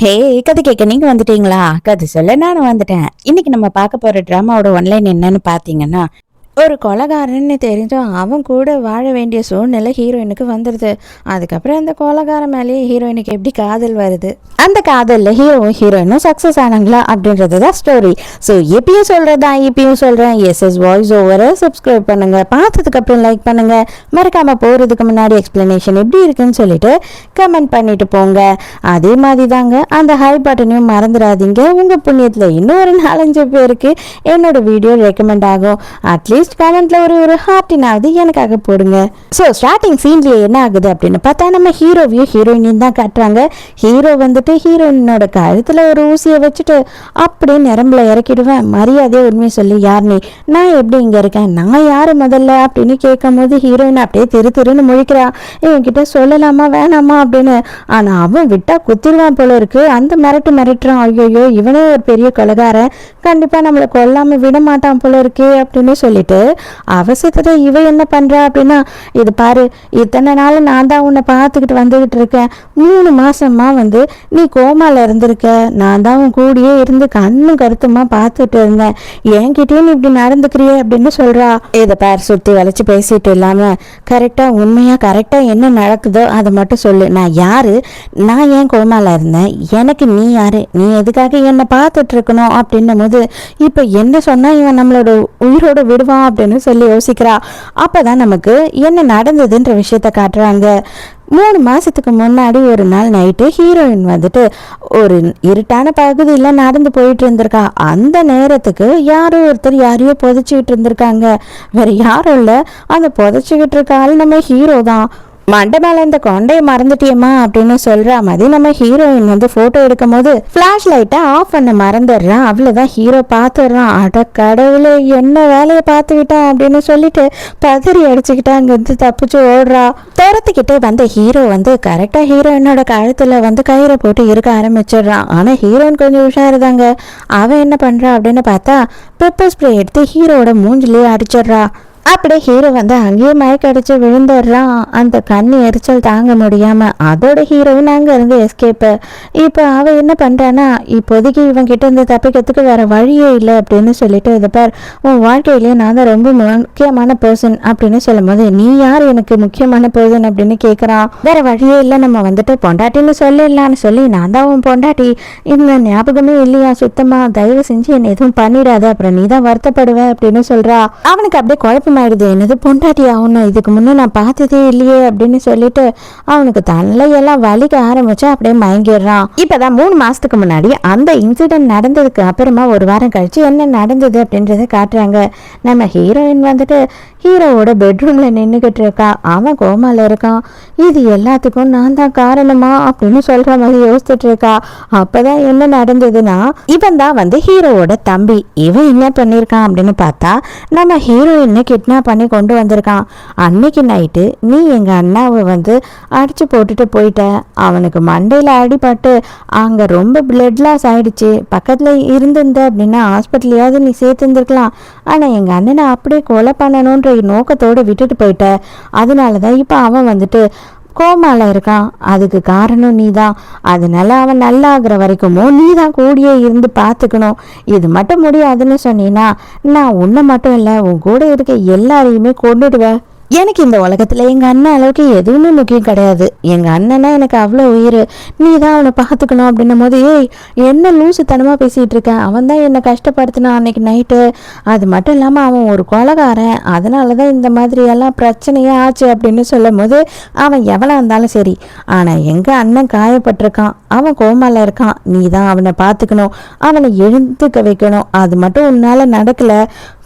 ஹே, கதை கேட்க நீங்க வந்துட்டீங்களா? கதை சொல்ல நானும் வந்துட்டேன். இன்னைக்கு நம்ம பார்க்க போற டிராமாவோட ஒன்லைன் என்னன்னு பாத்தீங்கன்னா, ஒரு கொலைகாரன்னு தெரிஞ்சும் அவன் கூட வாழ வேண்டிய சூழ்நிலை ஹீரோயினுக்கு வந்துடுது. அதுக்கப்புறம் அந்த கொலைகாரன் மேலேயே ஹீரோயினுக்கு எப்படி காதல் வருது, அந்த காதலில் ஹீரோவும் ஹீரோயினும் சக்ஸஸ் ஆனாங்களா அப்படின்றது தான் ஸ்டோரி. ஸோ எப்பயும் சொல்கிறதா இப்பயும் சொல்கிறேன், எஸ்எஸ் வாய்ஸ் ஓவரை சப்ஸ்கிரைப் பண்ணுங்கள், பார்த்ததுக்கப்புறம் லைக் பண்ணுங்கள், மறக்காமல் போகிறதுக்கு முன்னாடி எக்ஸ்ப்ளனேஷன் எப்படி இருக்குன்னு சொல்லிட்டு கமெண்ட் பண்ணிட்டு போங்க. அதே மாதிரி தாங்க அந்த ஹை பட்டனையும் மறந்துடாதீங்க. உங்கள் புண்ணியத்தில் இன்னும் ஒரு 4-5 பேருக்கு என்னோட வீடியோ ரெக்கமெண்ட் ஆகும். அட்லீஸ்ட் கமெண்ட்ல ஒரு ஹார்ட்டினாவது எனக்காக போடுங்க. ஸோ ஸ்டார்டிங் சீன்லயே என்ன ஆகுது அப்படின்னு பார்த்தா, நம்ம ஹீரோவையும் ஹீரோயினையும் தான் காட்டுறாங்க. ஹீரோ வந்துட்டு ஹீரோயினோட கழுத்துல ஒரு ஊசியை வச்சுட்டு அப்படியே நரம்புல இறக்கிடுவேன், மரியாதையை உண்மையை சொல்லி யார் நீ, நான் எப்படி இங்க இருக்கேன், நான் யாரு முதல்ல அப்படின்னு கேட்கும் போது ஹீரோயின் அப்படியே திருன்னு முழிக்கிறா. இவன்கிட்ட சொல்லலாமா வேணாமா அப்படின்னு. ஆனா அவன் விட்டா குத்திடுவான் போல இருக்கு. அந்த மிரட்டுறான். ஐயோ, இவனே ஒரு பெரிய கொலைகாரன், கண்டிப்பா நம்மளை கொல்லாம விட மாட்டான் போல இருக்கே அப்படின்னு சொல்லிட்டு அவசரத்துல இவ என்ன பண்றா அப்படின்னா, இது பாரு, இத்தனை நாள் நான் தான் உன்னை பார்த்துக்கிட்டு வந்துகிட்டு இருக்கேன். 3 மாசமா நீ கோமால இருந்திருக்க, நான் தான் உன் கூடியே இருந்து கண்ணும் கருத்துமா பார்த்துட்டு இருந்தேன், என்கிட்டயும் நீ இப்படி நடந்துக்கிறியே அப்படின்னு சொல்றா. இதை பாரு, சுத்தி வளைச்சு பேசிட்டு இல்லாம கரெக்டா உண்மையா கரெக்டா என்ன நடக்குதோ அதை மட்டும் சொல்லு. நான் யாரு, நான் ஏன் கோமால இருந்தேன், எனக்கு நீ யாரு, நீ எதுக்காக என்னை பார்த்துட்டு இருக்கணும் அப்படின்னும் போது, இப்ப என்ன சொன்னா இவன் நம்மளோட உயிரோட விடுவான் அப்படின்னு சொல்லி யோசிக்கிறா. அப்பதான் நமக்கு என்ன நடந்ததுன்ற விஷயத்த காட்டுறாங்க. 3 மாசத்துக்கு முன்னாடி ஒரு நாள் நைட்டு ஹீரோயின் ஒரு இருட்டான பகுதியில் நடந்து போயிட்டு இருந்திருக்கா. அந்த நேரத்துக்கு யாரோ ஒருத்தர் யாரையோ புதைச்சிக்கிட்டு இருந்திருக்காங்க. வேற யாரும் இல்லை, அந்த புதைச்சிக்கிட்டு இருக்க ஆள் நம்ம ஹீரோ தான். மண்டை மேல இந்த கொண்டையை மறந்துட்டியம்மா அப்படின்னு சொல்ற மாதிரி நம்ம ஹீரோயின் போட்டோ எடுக்கும் போது பிளாஷ் லைட்டை ஆஃப் பண்ண மறந்துடுறான். அவ்வளவுதான் ஹீரோ பார்த்துடுறான். அட கடவுளே, என்ன வேலையை பார்த்து விட்டான் அப்படின்னு சொல்லிட்டு பதறி அடிச்சுக்கிட்டா அங்கிருந்து தப்பிச்சு ஓடுறா. துரத்துக்கிட்டே வந்த ஹீரோ கரெக்டா ஹீரோயினோட கழுத்துல கயிறை போட்டு இருக்க ஆரம்பிச்சிடுறான். ஆனா ஹீரோயின் கொஞ்சம் உஷாருதாங்க. அவன் என்ன பண்றா அப்படின்னு பார்த்தா, பெப்பர் ஸ்ப்ரே எடுத்து ஹீரோட மூஞ்சிலேயே அடிச்சிடுறா. அப்படியே ஹீரோ அங்கேயே மயக்கடிச்சு விழுந்துடுறான். அந்த கண்ணு எரிச்சல் தாங்க முடியாம அதோட ஹீரோயின் அங்க இருந்து எஸ்கேப்பு. இப்போ அவ என்ன பண்றானா, இப்போதைக்கு இவன் கிட்ட இருந்து தப்பிக்கிறதுக்கு வேற வழியே இல்லை அப்படின்னு சொல்லிட்டு, இதை பார், உன் வாழ்க்கையிலேயே நான் தான் ரொம்ப முக்கியமான பர்சன் அப்படின்னு சொல்லும் போது, நீ யார் எனக்கு முக்கியமான பர்சன் அப்படின்னு கேட்கறான். வேற வழியே இல்லை, நம்ம பொண்டாட்டின்னு சொல்லிடலான்னு சொல்லி, நான் தான் உன் பொண்டாட்டி, இந்த ஞாபகமே இல்லையா சுத்தமா, தயவு செஞ்சு என்ன எதுவும் பண்ணிடாத, அப்புறம் நீ தான் வருத்தப்படுவ அப்படின்னு சொல்றா. அவனுக்கு அப்படியே குழப்பம் ஆயிடுது. என்னது பொண்டாட்டி ஆகணும், இதுக்கு முன்னே நான் பார்த்ததே இல்லையே அப்படின்னு சொல்லிட்டு அவனுக்கு தலையெல்லாம் வலிக்க ஆரம்பிச்சு அப்படியே மயங்கிடுறான். இப்பதான் 3 மாசத்துக்கு முன்னாடி அந்த இன்சிடென்ட் நடந்ததுக்கு அப்புறமா ஒரு வாரம் கழிச்சு என்ன நடந்தது அப்படின்றத காட்டுறாங்க. நம்ம ஹீரோயின் ஹீரோவோட பெட்ரூம்ல நின்றுகிட்டு இருக்கா. அவன் கோமால இருக்கான். இது எல்லாத்துக்கும் நான் தான் காரணமா அப்படின்னு சொல்ற மாதிரி யோசிச்சுட்டு இருக்கா. அப்பதான் என்ன நடந்ததுன்னா, இவன் தான் ஹீரோவோட தம்பி. இவன் என்ன பண்ணிருக்கான் அப்படின்னு பார்த்தா, நம்ம ஹீரோயினை கிட்னாப் பண்ணி கொண்டு வந்திருக்கான். அன்னைக்கு நைட்டு நீ எங்க அண்ணாவை அடிச்சு போட்டுட்டு போயிட்ட. அவனுக்கு மண்டையில அடிபட்டு அங்க ரொம்ப பிளட் லாஸ் ஆயிடுச்சு. பக்கத்துல இருந்திருந்த அப்படின்னா ஹாஸ்பிட்டலையாவது நீ சேர்த்துருந்துருக்கலாம். ஆனா எங்க அண்ணனை அப்படியே கொலை பண்ணணும்ன்ற நோக்கத்தோடு விட்டுட்டு போயிட்ட. அதனாலதான் இப்ப அவன் கோமால இருக்கான். அதுக்கு காரணம் நீ தான். அதனால அவன் நல்லா ஆகுற வரைக்கும் நீ தான் கூடியே இருந்து பார்த்துக்கணும். இது மட்டும் முடியாதுன்னு சொன்னீன்னா, நான் உன்னை மட்டும் இல்லை, உன் கூட இருக்க எல்லாரையுமே கொண்டுடுவேன். எனக்கு இந்த உலகத்துல எங்க அண்ணன் அளவுக்கு எதுவுமே முக்கியம் கிடையாது. எங்க அண்ணனா எனக்கு அவ்வளோ உயிர். நீ தான் அவனை பார்த்துக்கணும் அப்படின்னும் போது, ஏய் என்ன லூசுத்தனமா பேசிட்டு இருக்க, அவன் தான் என்னை கஷ்டப்படுத்தினான் அன்னைக்கு நைட்டு. அது மட்டும் இல்லாம அவன் ஒரு கொலைகாரன், அதனாலதான் இந்த மாதிரி எல்லாம் பிரச்சனையே ஆச்சு அப்படின்னு சொல்லும் போது, அவன் எவ்வளோ இருந்தாலும் சரி, ஆனா எங்க அண்ணன் காயப்பட்டிருக்கான், அவன் கோமால இருக்கான், நீ தான் அவனை பார்த்துக்கணும், அவனை எழுந்துக்க வைக்கணும். அது மட்டும் உன்னால நடக்கல,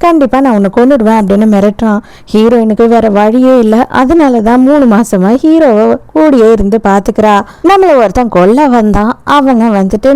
கண்டிப்பா நான் உன்னை கொண்டுடுவேன் அப்படின்னு மிரட்டுறான். ஹீரோயினுக்கு வேற வழியே இல்லை. அதனாலதான் 3 மாசமா ஹீரோவை கூடியே இருந்து பாத்துக்கிறா. நம்மள ஒருத்தன் கொல்ல வந்தான், அவனை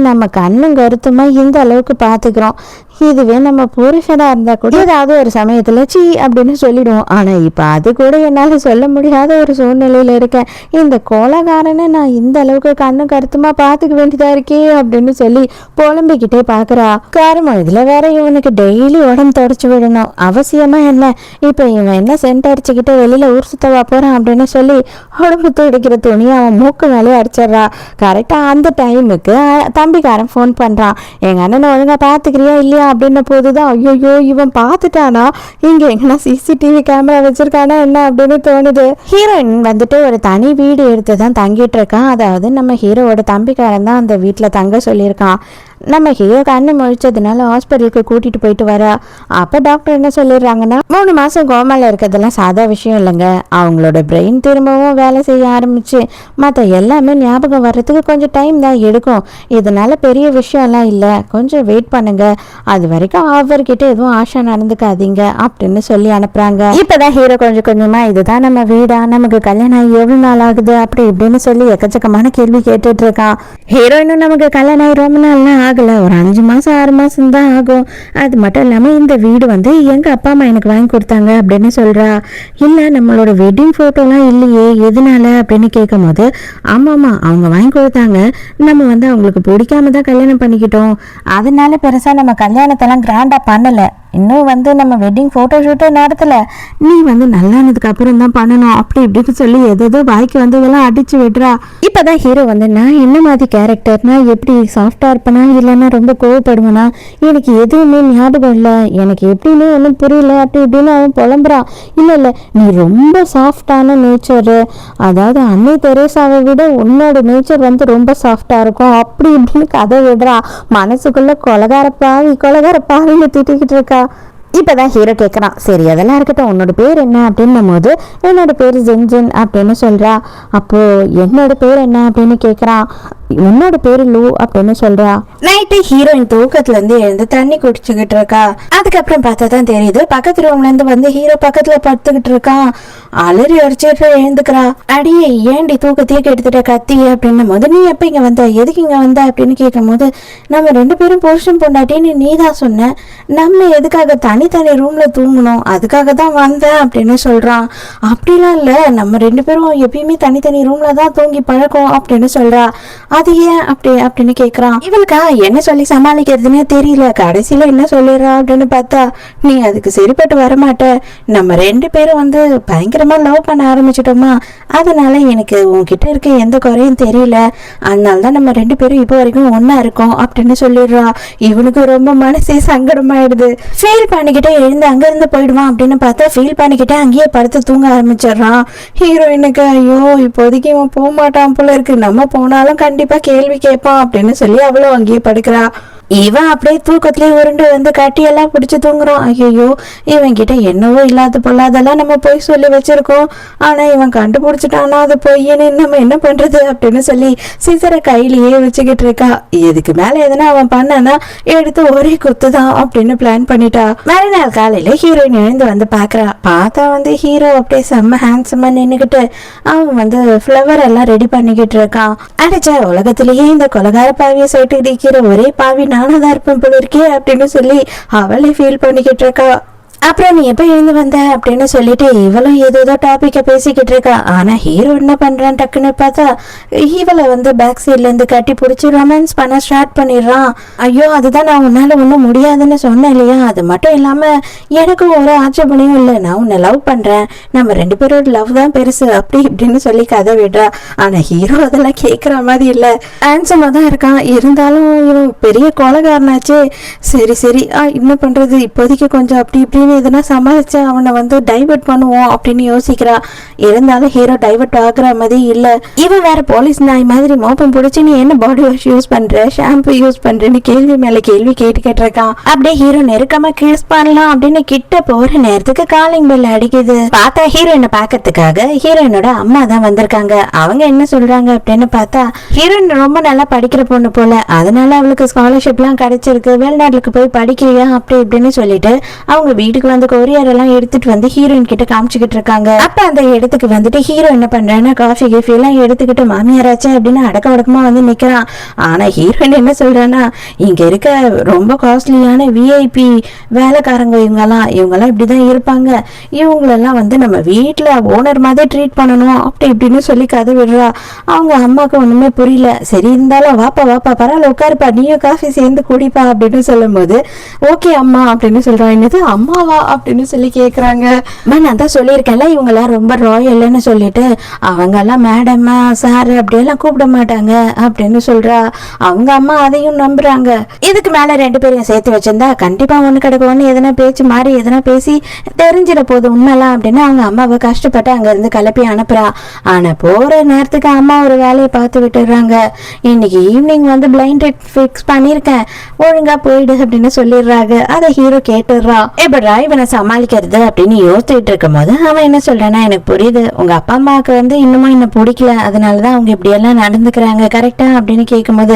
நம்ம கண்ணும் கருத்துமா இந்த அளவுக்கு பாத்துக்கிறோம். இதுவே நம்ம புருஷனா இருந்தா கூட ஏதாவது ஒரு சமயத்துல சீ அப்படின்னு சொல்லிடுவோம். ஆனா இப்ப அது கூட என்னால சொல்ல முடியாத ஒரு சூழ்நிலையில இருக்கேன். இந்த கோலகாரனை நான் இந்த அளவுக்கு கண்ணு கருத்துமா பாத்துக்க வேண்டியதா இருக்கே அப்படின்னு சொல்லி புலம்பிக்கிட்டே பாக்குறா. காரணம் இதுல வேற இவனுக்கு டெய்லி உடம்பு தொடச்சு விடணும். அவசியமா என்ன, இப்ப இவன் என்ன சென்ட் அடிச்சுக்கிட்டு வெளியில ஊர் சுத்தவா போறான் அப்படின்னு சொல்லி உடம்பு துடைக்கிற துணி அவன் மூக்கு மேலே அடிச்சிடறா. கரெக்டா அந்த டைமுக்கு தம்பிக்காரன் ஃபோன் பண்றான். எங்க அண்ணனை ஒழுங்கா பாத்துக்கிறியா இல்லையா அப்படின்ன போதுதான் ஐயோ இவன் பார்த்துட்டானா, இங்க எங்கன்னா சிசிடிவி கேமரா வச்சிருக்கானா என்ன அப்படின்னு தோணுது. ஹீரோயின் வந்துட்டு ஒரு தனி வீடு எடுத்து தான் தங்கிட்டு இருக்கான். அதாவது நம்ம ஹீரோவோட தம்பிக்காரன் தான் அந்த வீட்டுல தங்க சொல்லியிருக்கான். நம்ம ஹீரோ கண்ணு முழிச்சதுனால ஹாஸ்பிட்டலுக்கு கூட்டிட்டு போயிட்டு வரா. அப்ப டாக்டர் என்ன சொல்லிடுறாங்கன்னா 3 மாசம் கோமால இருக்கிறதெல்லாம் சாதா விஷயம் இல்லைங்க. அவங்களோட பிரெயின் திரும்பவும் வேலை செய்ய ஆரம்பிச்சு மற்ற எல்லாமே ஞாபகம் வர்றதுக்கு கொஞ்சம் டைம் தான் எடுக்கும். இதனால பெரிய விஷயம்லாம் இல்லை, கொஞ்சம் வெயிட் பண்ணுங்க, அது வரைக்கும் அவர்கிட்ட எதுவும் ஆஷா நடந்துக்காதீங்க அப்படின்னு சொல்லி அனுப்புறாங்க. இப்பதான் ஹீரோ கொஞ்சம் கொஞ்சமா இதுதான் நம்ம வீடா, நமக்கு கல்யாணம் ஆகி எவ்வளவு நாள் ஆகுது அப்படி இப்படின்னு சொல்லி எக்கச்சக்கமான கேள்வி கேட்டுட்டு இருக்கான். ஹீரோயினும் நமக்கு கல்யாணம் ஆகி ரொம்ப நாள்லாம் ஆகல, ஒரு 5 மாசம் 6 மாசம் தான் ஆகும். அது மட்டும் இல்லாம இந்த வீடு வந்து எங்க அப்பா அம்மா எனக்கு வாங்கி கொடுத்தாங்க அப்படின்னு சொல்றா. இல்ல நம்மளோட வெட்டிங் போட்டோலாம் இல்லையே, எதனால அப்படின்னு கேட்கும் போது ஆமாமா அவங்க வாங்கி கொடுத்தாங்க, நம்ம வந்து அவங்களுக்கு பிடிக்காம தான் கல்யாணம் பண்ணிக்கிட்டோம், அதனால பெருசா நம்ம கல்யாணத்தெல்லாம் கிராண்டா பண்ணல, இன்னும் வந்து நம்ம வெட்டிங் ஃபோட்டோ ஷூட்டே நடத்தல, நீ வந்து நல்லானதுக்கு அப்புறம் தான் பண்ணணும் அப்படி இப்படின்னு சொல்லி எதோ வாய்க்கு வந்து இதெல்லாம் அடிச்சு விடுறா. இப்பதான் ஹீரோ வந்து நான் என்ன மாதிரி கேரக்டர்னா, எப்படி சாஃப்டா இருப்பேனா இல்லைன்னா ரொம்ப கோவப்படுவேனா, எனக்கு எதுவுமே ஞாபகம் இல்லை, எனக்கு எப்படின்னு ஒன்றும் புரியல அப்படி இப்படின்னு அவன் புலம்புறான். இல்லை நீ ரொம்ப சாஃப்டான நேச்சரு, அதாவது அன்னை தெரேசாவை விட உன்னோட நேச்சர் வந்து ரொம்ப சாஃப்டா இருக்கும் அப்படி இப்படின்னு கதை விடுறா. மனசுக்குள்ள கொலகார பாவின்னு திட்டிக்கிட்டு இருக்கா. இப்பதான் ஹீரோ கேட்கறான், சரி அதெல்லாம் இருக்கட்டும், உன்னோட பேர் என்ன அப்படின்னும் போது என்னோட பேர் ஜென்ஜென் அப்படின்னு சொல்றா. அப்போ என்னோட பேர் என்ன அப்படின்னு கேட்கறான். உன்னோட பேரு லூ அப்படின்னு சொல்றா. நைட்டு ஹீரோயின் தூக்கத்துல இருந்து எழுந்து தண்ணி குடிச்சுக்கிட்டு இருக்கா. அதுக்கப்புறம் பார்த்தா தான் தெரியுது பக்கத்து ரூம்ல இருந்து வந்து ஹீரோ பக்கத்துல படுத்துக்கிட்டு இருக்கான். அலறி அடிச்சுட்டு எழுந்துக்கிறா. அடியே ஏண்டி தூக்கத்தையே கெடுத்துட்ட கத்தி அப்படின்னும் போது நீ எப்ப இங்க வந்த, எதுக்கு இங்க வந்த அப்படின்னு கேட்கும் போது நம்ம 2 பேரும் புருஷன் பொண்டாட்டின்னு நீ தான் சொன்ன, நம்ம எதுக்காக தனித்தனி ரூம்ல தூங்கணும், அதுக்காக தான் வந்தேன் அப்படின்னு சொல்றான். அப்படிலாம் இல்ல, நம்ம 2 பேரும் எப்பயுமே தனித்தனி ரூம்ல தான் தூங்கி பழக்கம் அப்படின்னு சொல்றா. அது ஏன் அப்படின்னு கேக்குறான். இவளுக்கா என்ன சொல்லி சமாளிக்கிறதுனே தெரியல. கடைசியில என்ன சொல்லிடுறா அப்படின்னு பார்த்தா, நீ அதுக்கு சரிப்பட்டு வரமாட்ட, நம்ம 2 பேரும் வந்து பயங்கரமா லவ் பண்ண ஆரம்பிச்சிட்டோமா, அதனால எனக்கு உன்கிட்ட இருக்க எந்த குறையும் தெரியல, அதனாலதான் நம்ம 2 பேரும் இப்போ வரைக்கும் ஒன்னா இருக்கோம் அப்படின்னு சொல்லிடுறா. இவனுக்கு ரொம்ப மனசே சங்கடமாயிடுது. ஃபீல் பண்ணிக்கிட்டே எழுந்து அங்க இருந்து போயிடுவான் அப்படின்னு பார்த்தா ஃபீல் பண்ணிக்கிட்டே அங்கேயே படுத்து தூங்க ஆரம்பிச்சிடுறான். ஹீரோயினுக்கு ஐயோ இப்போதைக்கு இவன் போக மாட்டான் போல இருக்கு, நம்ம போனாலும் கண்டிப்பா கேள்வி கேட்பான் அப்படின்னு சொல்லி அவளும் அங்கேயே படுக்கிறா. இவன் அப்படியே தூக்கத்திலே உருண்டு வந்து கட்டியெல்லாம் பிடிச்சு தூங்குறான். ஐயோ இவன் கிட்ட என்னவோ இல்லாத பொல்லாதெல்லாம் நம்ம போய் சொல்லி வச்சிருக்கோம், ஆனா இவன் கண்டுபிடிச்சிட்டானா அது பொய்யன்னு நம்ம என்ன பண்றது அப்படின்னு சொல்லி சிசரை கையிலேயே வச்சுக்கிட்டு இருக்கா. இதுக்கு மேல எதனா அவன் பண்ணானா எடுத்து ஒரே குத்துதான் அப்படின்னு பிளான் பண்ணிட்டா. மறுநாள் காலையில ஹீரோயின் எழுந்து வந்து பாக்குறா. பார்த்தா வந்து ஹீரோ அப்படியே செம்ம ஹேண்ட்ஸமா நின்னுகிட்டு அவன் வந்து ஃபிளவர் எல்லாம் ரெடி பண்ணிக்கிட்டு இருக்கான். அடிச்சா உலகத்திலேயே இந்த கொலகார பாவியை சொல்லிட்டு இருக்கிற ஒரே பாவி நானதான் இருப்பேன் போல இருக்கே அப்படின்னு சொல்லி அவளே ஃபீல் பண்ணிக்கிட்டு இருக்கா. அப்புறம் நீ எப்ப எழுந்து வந்த அப்படின்னு சொல்லிட்டு இவளும் ஏதோ டாபிக்க பேசிக்கிட்டு இருக்கா. ஆனா ஹீரோ என்ன பண்றான், டக்குன்னு பார்த்தா இவளை வந்து பேக் சைட்ல இருந்து கட்டி பிடிச்சி ரொமான்ஸ் பண்ண ஸ்டார்ட் பண்ணிடுறான். ஐயோ அதுதான் நான் உன்னால ஒன்றும் முடியாதுன்னு சொன்னேன் இல்லையா, அது மட்டும் இல்லாம எனக்கும் ஒரு ஆட்சேபனையும் இல்லை, நான் உன்னை லவ் பண்றேன், நம்ம 2 பேரோட லவ் தான் பெருசு அப்படி இப்படின்னு சொல்லி கதை விடுறா. ஆனா ஹீரோ அதெல்லாம் கேட்கற மாதிரி இல்ல, ஹேண்ட்ஸமா தான் இருக்கான், இருந்தாலும் இவன் பெரிய கொலைகாரனாச்சு. சரி என்ன பண்றது, இப்போதைக்கு கொஞ்சம் அப்படி இப்படின்னு எதுனா சமாளிச்சு அவனை வந்து டைவர்ட் பண்ணுவோம் அப்படின்னு யோசிக்கிறா. இருந்தாலும் ஹீரோ டைவர்ட் ஆகுற மாதிரி இல்ல. இவன் வேற போலீஸ் நாய் மாதிரி மோப்பம் பிடிச்சி நீ என்ன பாடி வாஷ் யூஸ் பண்ற, ஷாம்பு யூஸ் பண்றேன்னு கேள்வி மேல கேள்வி கேட்டுக்கிட்டு இருக்கான். அப்படியே ஹீரோ நெருக்கமா கிஸ் பண்ணலாம் அப்படின்னு கிட்ட போற நேரத்துக்கு காலிங் பெல் அடிக்குது. பார்த்தா ஹீரோயினை பாக்கிறதுக்காக ஹீரோயினோட அம்மா தான் வந்திருக்காங்க. அவங்க என்ன சொல்றாங்க அப்படின்னு பார்த்தா, ஹீரோயின் ரொம்ப நல்லா படிக்கிற பொண்ணு போல, அதனால அவளுக்கு ஸ்காலர்ஷிப் எல்லாம் கிடைச்சிருக்கு, வெளிநாட்டுக்கு போய் படிக்கிறியா அப்படி இப்படின்னு சொல்லிட்டு அவங்க வீட்டுக்கு வீட்டுக்கு வந்து கொரியர் எல்லாம் எடுத்துட்டு வந்து ஹீரோயின் கிட்ட காமிச்சுக்கிட்டு இருக்காங்க. அப்ப அந்த இடத்துக்கு வந்துட்டு ஹீரோ என்ன பண்றான்னா காஃபி கிஃபி எல்லாம் எடுத்துக்கிட்டு மாமியாராச்சு அப்படின்னு அடக்க வடக்கமா வந்து நிக்கிறான். ஆனா ஹீரோயின் என்ன சொல்றான்னா இங்க இருக்க ரொம்ப காஸ்ட்லியான விஐபி வேலைக்காரங்க இவங்கெல்லாம் இப்படிதான் இருப்பாங்க, இவங்களெல்லாம் வந்து நம்ம வீட்டுல ஓனர் மாதிரி ட்ரீட் பண்ணணும் அப்படி இப்படின்னு சொல்லி கதை விடுறா. அவங்க அம்மாவுக்கு ஒண்ணுமே புரியல. சரி இருந்தாலும் வாப்பா பரவாயில்ல உட்காருப்பா, நீயும் காஃபி சேர்ந்து குடிப்பா அப்படின்னு சொல்லும் போது ஓகே அம்மா அப்படின்னு சொல்றான். என்னது அம்மாவா அப்படின்னு சொல்லி கேக்குறாங்க. நான் தான் சொல்லியிருக்கேன்ல இவங்கெல்லாம் ரொம்ப ராயல்னு சொல்லிட்டு அவங்க எல்லாம் மேடம் சார் அப்படியெல்லாம் கூப்பிட மாட்டாங்க அப்படின்னு சொல்றா. அவங்க அம்மா அதையும் நம்புறாங்க. இதுக்கு மேல ரெண்டு பேரையும் சேர்த்து வச்சிருந்தா கண்டிப்பா ஒண்ணு கிடக்கும்னு எதனா பேச்சு மாறி எதனா பேசி தெரிஞ்சிட போது உண்மைலாம் அப்படின்னு அவங்க அம்மாவை கஷ்டப்பட்டு அங்க இருந்து கிளப்பி அனுப்புறா. ஆனா போற நேரத்துக்கு அம்மா ஒரு வேலையை பார்த்து விட்டுடுறாங்க. இன்னைக்கு ஈவினிங் வந்து பிளைண்ட் ஃபிக்ஸ் பண்ணிருக்கேன், ஒழுங்கா போயிடு அப்படின்னு சொல்லிடுறாங்க. அதை ஹீரோ கேட்டுடுறான். எப்படா இவனை சமாளிக்கிறது அப்படின்னு யோசிச்சுட்டு இருக்கும் போது அவன் என்ன சொல்றான்னா எனக்கு புரியுது, உங்க அப்பா அம்மாவுக்கு வந்து இன்னுமும் என்ன பிடிக்கல, அதனாலதான் அவங்க இப்படி எல்லாம் நடந்துக்கிறாங்க கரெக்டா அப்படின்னு கேட்கும் போது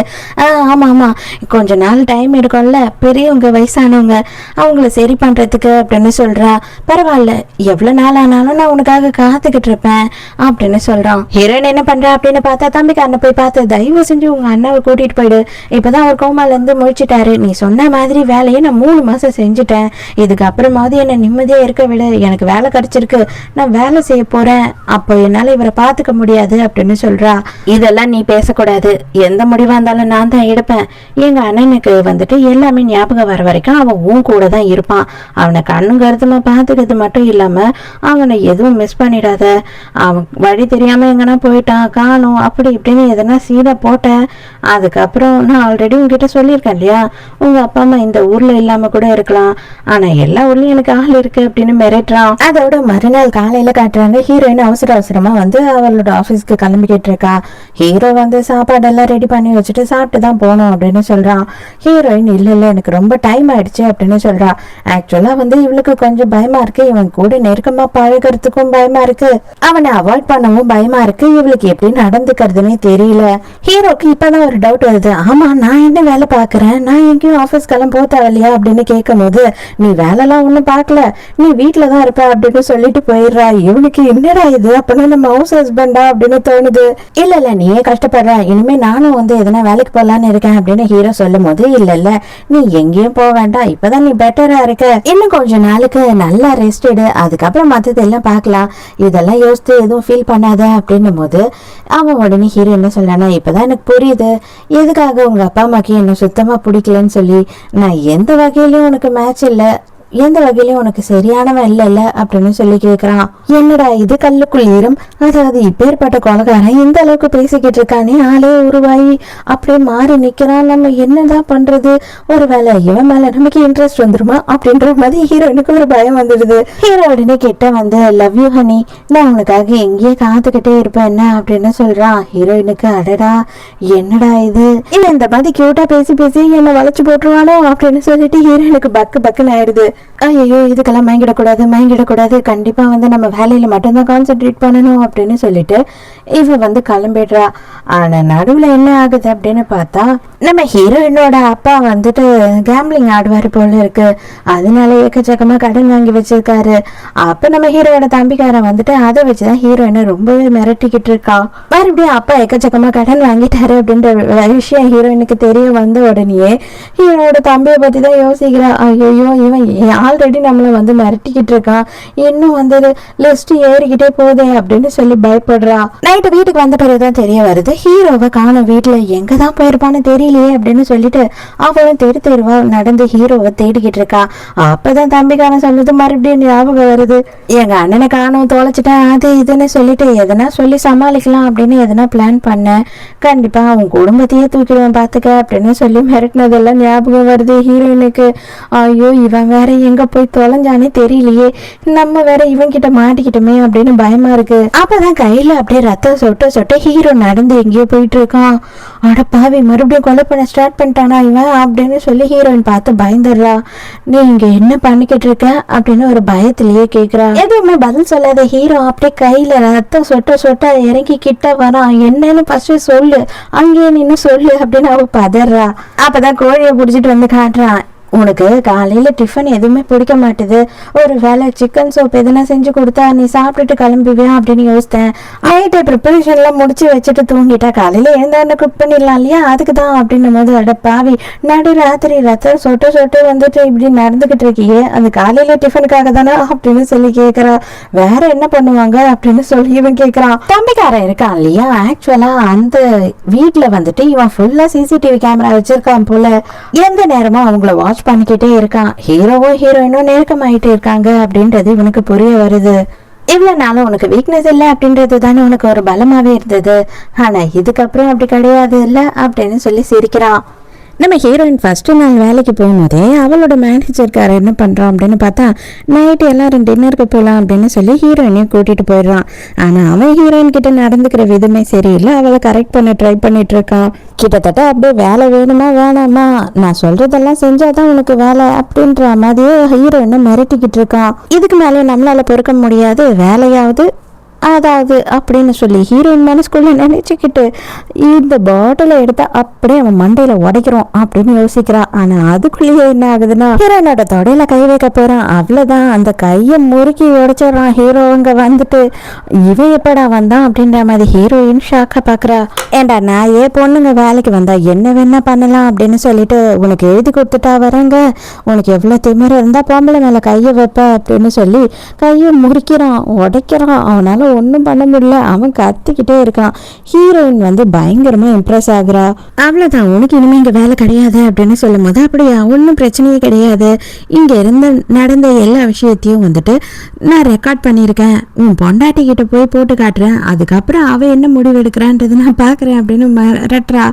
ஆமா கொஞ்ச நாள் டைம் எடுக்கும்ல, பெரியவங்க வயசானவங்க அவங்கள சரி பண்றதுக்கு அப்படின்னு சொல்றா. பரவாயில்ல எவ்வளவு நாள் ஆனாலும் நான் உனக்காக காத்துக்கிட்டு இருப்பேன் அப்படின்னு சொல்றான். ஹீரோயின் என்ன பண்றா அப்படின்னு பார்த்தா தம்பிக்காரனை போய் பார்த்து தயவு செஞ்சு உங்க அண்ணாவை கூட்டிட்டு போயிடு, இப்பதான் அவர் கோமால இருந்து முழிச்சிட்டாரு, நீ சொன்ன மாதிரி வேலையை நான் 3 மாசம் செஞ்சுட்டேன், இதுக்கு அப்புறமாவது என்ன நிம்மதியா இருக்க விட, எனக்கு வேலை கிடைச்சிருக்கு, நான் வேலை செய்ய போறேன், அப்போ என்னால இவரை பாத்துக்க முடியாது அப்படின்னு சொல்றா. இதெல்லாம் நீ பேசக்கூடாது, எந்த முடிவா இருந்தாலும் நான் தான் எடுப்பேன், எங்க அண்ணனுக்கு வந்துட்டு எல்லாமே ஞாபகம் வர வரைக்கும் அவன் உன் கூட தான் இருப்பான், அவனை கண்ணும் கருத்துமா பாத்துக்கிறது மட்டும் இல்லாம அவனை எதுவும் மிஸ் பண்ணிடாத, அவன் வழி தெரியாம எங்கன்னா போயிட்டான் காணும் அப்படி இப்படின்னு எதனா சீடை போட்டேன், அதுக்கப்புறம் நான் ஆல்ரெடி உங்ககிட்ட சொல்லியிருக்கேன் இல்லையா உங்க அப்பா அம்மா இந்த ஊர்ல இல்லாம கூட இருக்கலாம், ஆனா எல்லா ஊர்லயும் எனக்கு ஆள் இருக்கு அப்படின்னு மிரட்டுறான். அதோட மறுநாள் காலையில காட்டுறாங்க ஹீரோயின் அவசரமா வந்து அவளோட ஆபீஸ்க்கு கிளம்பிக்கிட்டு இருக்கா. ஹீரோ வந்து சாப்பாடெல்லாம் ரெடி பண்ணி வச்சுட்டு சாப்பிட்டு தான் போகணும் அப்படின்னு சொல்றான். ஹீரோயின் இல்ல எனக்கு ரொம்ப டைம் ஆயிடுச்சு அப்படின்னு சொல்றா. ஆக்சுவலா வந்து இவளுக்கு கொஞ்சம் பயமா இருக்கு, இவன் கூட நெருக்கமா பழகிறதுக்கும் பயமா இருக்கு, அவனை அவாய்ட் பண்ணவும் பயமா இருக்கு, இவளுக்கு எப்படி நடந்துக்கிறதுனே தெரியல. ஹீரோக்கு இப்பதான் ஒரு டவுட் வருது, ஆமா நான் என்ன வேலை பாக்குறேன், நான் எங்கேயும் ஆபீஸ்க்கெல்லாம் போக தேவையில்லையா அப்படின்னு கேட்கும் போது நீ வேலைலாம் ஒண்ணும் பாக்கல, நீ வீட்டுலதான் இருப்ப அப்படின்னு சொல்லிட்டு போயிடுறா. இவனுக்கு என்னடா இது அப்படின்னா நம்ம ஹவுஸ் ஹஸ்பண்டா அப்படின்னு தோணுது. இல்ல நீயே கஷ்டப்படுற, இனிமே நானும் வந்து எதனா வேலைக்கு போலான்னு இருக்கேன் அப்படின்னு ஹீரோ சொல்லும் போது இல்ல நீ எங்கேயும் போக வேண்டாம், இப்பதான் நீ பெட்டரா இருக்க, இன்னும் கொஞ்ச நாளுக்கு நல்லா ரெஸ்ட் எடு, அதுக்கப்புறம் மத்தது எல்லாம் பாக்கலாம், இதெல்லாம் யோசித்து எதுவும் ஃபீல் பண்ணாத அப்படின்னும் போது அவன் உடனே ஹீரோ என்ன சொல்றானா இப்பதான் எனக்கு புரியுது எதுக்காக உங்க அப்பா அம்மாக்கு என்ன சுத்தமா பிடிக்கலன்னு சொல்லி, நான் எந்த வகையிலயும் உனக்கு மேட்ச் இல்ல, எந்த வகையிலயும் உனக்கு சரியானவன் இல்ல அப்படின்னு சொல்லி கேக்குறான். என்னடா இது கல்லுக்குள் ஈரம், அதாவது இப்பேற்பட்ட கொலகாரன் இந்த அளவுக்கு பேசிக்கிட்டு இருக்கானே, ஆளே உருவாயி அப்படியே மாறி நிக்கிறான், நம்ம என்னதான் பண்றது, ஒருவேளை இவன் மேல நமக்கு இன்ட்ரெஸ்ட் வந்துருமா அப்படின்ற மாதிரி ஹீரோயினுக்கு ஒரு பயம் வந்துடுது. ஹீரோ உடனே கிட்ட வந்து லவ் யூ ஹனி, நான் உனக்காக எங்கேயே காத்துக்கிட்டே இருப்பேன் என்ன அப்படின்னு சொல்றான். ஹீரோயினுக்கு அடடா என்னடா இது, இவன் இந்த மாதிரி கியூட்டா பேசி என்ன வளைச்சு போட்டுருவானோ அப்படின்னு சொல்லிட்டு ஹீரோயினுக்கு பக்குன்னு ஆயிடுது. ஐயோ இதுக்கெல்லாம் மயங்கிடக்கூடாது, கண்டிப்பா வந்து நம்ம வேலையில மட்டும்தான் கான்சென்ட்ரேட் பண்ணணும் அப்படின்னு சொல்லிட்டு இவ வந்து கிளம்பிடுறா. ஆனா நடுவுல என்ன ஆகுது அப்படின்னு பார்த்தா நம்ம ஹீரோயினோட அப்பா வந்துட்டு கேம்பிளிங் ஆடுவாரு போல இருக்கு, அதனால எக்கச்சக்கமா கடன் வாங்கி வச்சிருக்காரு. அப்ப நம்ம ஹீரோட தம்பிக்காரன் வந்துட்டு அதை வச்சுதான் ஹீரோயினை ரொம்பவே மிரட்டிக்கிட்டு இருக்கா. மறுபடியும் அப்பா எக்கச்சக்கமா கடன் வாங்கிட்டாரு அப்படின்ற விஷயம் ஹீரோயினுக்கு தெரிய வந்த உடனே ஹீரோட தம்பியை பத்தி தான் யோசிக்கிறா. ஐயோ இவன் ஆல்ரெடி நம்மள வந்து மிரட்டிக்கிட்டு இருக்கான், இன்னும் வந்து லிஸ்ட் ஏறிக்கிட்டே போதே அப்படின்னு சொல்லி பயப்படுறா. நைட்டு வீட்டுக்கு வந்த பிறகுதான் தெரிய வருது ஹீரோவை காணும், வீட்டுல எங்கதான் போயிருப்பான்னு தெரியலையே அப்படின்னு சொல்லிட்டு அவளும் தெருவா நடந்து ஹீரோவை தேடிக்கிட்டு இருக்கா. அப்பதான் தம்பிக்காரன் சொல்லுது மறுபடியும் ஞாபகம் வருது, எங்க அண்ணனை காணும் தொலைச்சிட்டேன் அது இதுன்னு சொல்லிட்டு எதனா சொல்லி சமாளிக்கலாம் அப்படின்னு எதனா பிளான் பண்ண, கண்டிப்பா அவன் குடும்பத்தையே தூக்கிடுவேன் பாத்துக்க அப்படின்னு சொல்லி மிரட்டினதெல்லாம் ஞாபகம் வருது ஹீரோயினுக்கு. ஐயோ இவன் வேற எங்க போய் தொலைஞ்சானே தெரியலையே, நம்ம வேற இவன் கிட்ட மாட்டிக்கிட்டோமே அப்படின்னு பயமா இருக்கு. அப்பதான் கையில அப்படியே ரத்தம் சொட்ட ஹீரோ நடந்து எங்கேயோ போயிட்டு இருக்கான். அட பாவி மறுபடியும் கொலை பண்ண ஸ்டார்ட் பண்ணிட்டானா இவன் அப்படின்னு சொல்லி ஹீரோயின் பார்த்து பயந்துடுறா. நீ இங்க என்ன பண்ணிக்கிட்டு இருக்க அப்படின்னு ஒரு பயத்திலேயே கேக்குறா. எதுவுமே பதில் சொல்லாத ஹீரோ அப்படியே கையில ரத்தம் சொட்ட இறங்கி கிட்ட வரான். என்னன்னு ஃபர்ஸ்ட் சொல்லு, அங்கேயே நின்னு சொல்லு அப்படின்னு அவ பதறா. அப்பதான் கோழியை புடிச்சிட்டு வந்து காட்டுறான். உனக்கு காலையில டிஃபன் எதுவுமே பிடிக்க மாட்டுது, ஒரு வேளை சிக்கன் சூப் எதுனா செஞ்சு கொடுத்தா நீ சாப்பிட்டுட்டு கிளம்பிவியா அப்படின்னு யோசித்தேன். நைட்டு ப்ரிப்பரேஷன்லாம் முடிச்சு வச்சுட்டு தூங்கிட்டா காலையில எழுந்தாருன்னு குக் பண்ணிடலாம் இல்லையா, அதுக்கு தான் அப்படின்னும் போது அட பாவி, நடு ராத்திரி ரத்தம் சொட்டு சொட்டு வந்துட்டு இப்படி நடந்துகிட்டு இருக்கியே, அந்த காலையில டிஃபனுக்காக தானே அப்படின்னு சொல்லி கேட்குறா. வேற என்ன பண்ணுவாங்க அப்படின்னு சொல்லி இவன் கேட்குறான். தம்பிக்காரன் இருக்கான் இல்லையா, ஆக்சுவலா அந்த வீட்டில் வந்துட்டு இவன் ஃபுல்லா சிசிடிவி கேமரா வச்சிருக்கான் போல. எந்த நேரமும் அவங்கள வாட்ச் பண்ணிக்கிட்டே இருக்கான். ஹீரோவும் ஹீரோயினும் நெருக்கமாயிட்டே இருக்காங்க அப்படின்றது இவனுக்கு புரிய வருது. இவ்வளவு நாளும் உனக்கு வீக்னஸ் இல்லை அப்படின்றது தானே உனக்கு ஒரு பலமாவே இருந்தது, ஆனா இதுக்கப்புறம் அப்படி கிடையாது இல்ல அப்படின்னு சொல்லி சிரிக்கிறான். நம்ம ஹீரோயின் ஃபர்ஸ்ட் நாள் வேலைக்கு போகும்போதே அவளோட மேனேஜர்கார என்ன பண்ணுறான் அப்படின்னு பார்த்தா, நைட்டு எல்லாரும் டின்னருக்கு போகலாம் அப்படின்னு சொல்லி ஹீரோயினையும் கூட்டிகிட்டு போயிடுறான். ஆனால் அவன் ஹீரோயின் கிட்ட நடந்துக்கிற விதமே சரியில்லை, அவளை கரெக்ட் பண்ண ட்ரை பண்ணிட்டு இருக்கான். கிட்டத்தட்ட அப்படியே வேலை வேணுமா வேணாமா, நான் சொல்றதெல்லாம் செஞ்சாதான் உனக்கு வேலை அப்படின்ற மாதிரியே ஹீரோயினை மிரட்டிக்கிட்டு இருக்கான். இதுக்கு மேலே நம்மளால பொறுக்க முடியாது, வேலையாவது அதாவது அப்படின்னு சொல்லி ஹீரோயின் மனசுக்குள்ள நினைச்சுக்கிட்டு இந்த பாட்டிலை எடுத்தா அப்படியே அவன் மண்டையில உடைக்கிறோம் அப்படின்னு யோசிக்கிறான். ஆனா அதுக்குள்ளேயே என்ன ஆகுதுன்னா, ஹீரோயினோட தொடையில கை வைக்க போறான். அவ்வளவுதான், அந்த கையை முறுக்கி உடைச்சிடறான். ஹீரோங்க வந்துட்டு இவன் எப்படா வந்தான் அப்படின்ற மாதிரி ஹீரோயின் ஷாக்கா பாக்குறா. ஏண்டா நாயே, பொண்ணுங்க வேலைக்கு வந்தா என்ன வேணா பண்ணலாம் அப்படின்னு சொல்லிட்டு உனக்கு எழுதி கொடுத்துட்டா வராங்க, உனக்கு எவ்வளவு திமிர இருந்தா பொம்பளை மேல கையை வைப்ப அப்படின்னு சொல்லி கையை முறிக்கிறான், உடைக்கிறான். அவனால ஒன்றும் பண்ண முடியல, அவன் கத்திக்கிட்டே இருக்கான். ஹீரோயின் வந்து பயங்கரமா இம்ப்ரெஸ் ஆகுறா. அவ்வளவுதான், உனக்கு இனிமே இங்க வேலை கிடையாது அப்படின்னு சொல்லும் போது, அப்படியா, ஒன்றும் பிரச்சனையே கிடையாது, இங்க இருந்து நடந்த எல்லா விஷயத்தையும் வந்துட்டு நான் ரெக்கார்ட் பண்ணியிருக்கேன், உன் பொண்டாட்டி கிட்ட போய் போட்டு காட்டுறேன், அதுக்கப்புறம் அவ என்ன முடிவு எடுக்கிறான்றது நான் பாக்குறேன் அப்படின்னு மிரட்டுறா.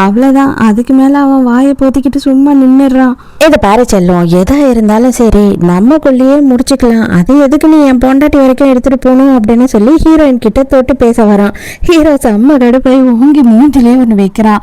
அவ்வளவுதான், அதுக்கு மேல அவன் வாயை போத்திக்கிட்டு சும்மா நின்னுடுறான். இதை பாரு செல்லும், எதா இருந்தாலும் சரி நம்மக்குள்ளேயே முடிச்சுக்கலாம், அது எதுக்கு நீ என் பொண்டாட்டி வரைக்கும் எடுத்துட்டு போகணும் அப்படின்னு சொல்லி ஹீரோயின் கிட்ட தொட்டு பேச வரான். ஹீரோ செம்ம கடுப்பாய் ஓங்கி மூஞ்சிலே ஒன்று வைக்கிறான்.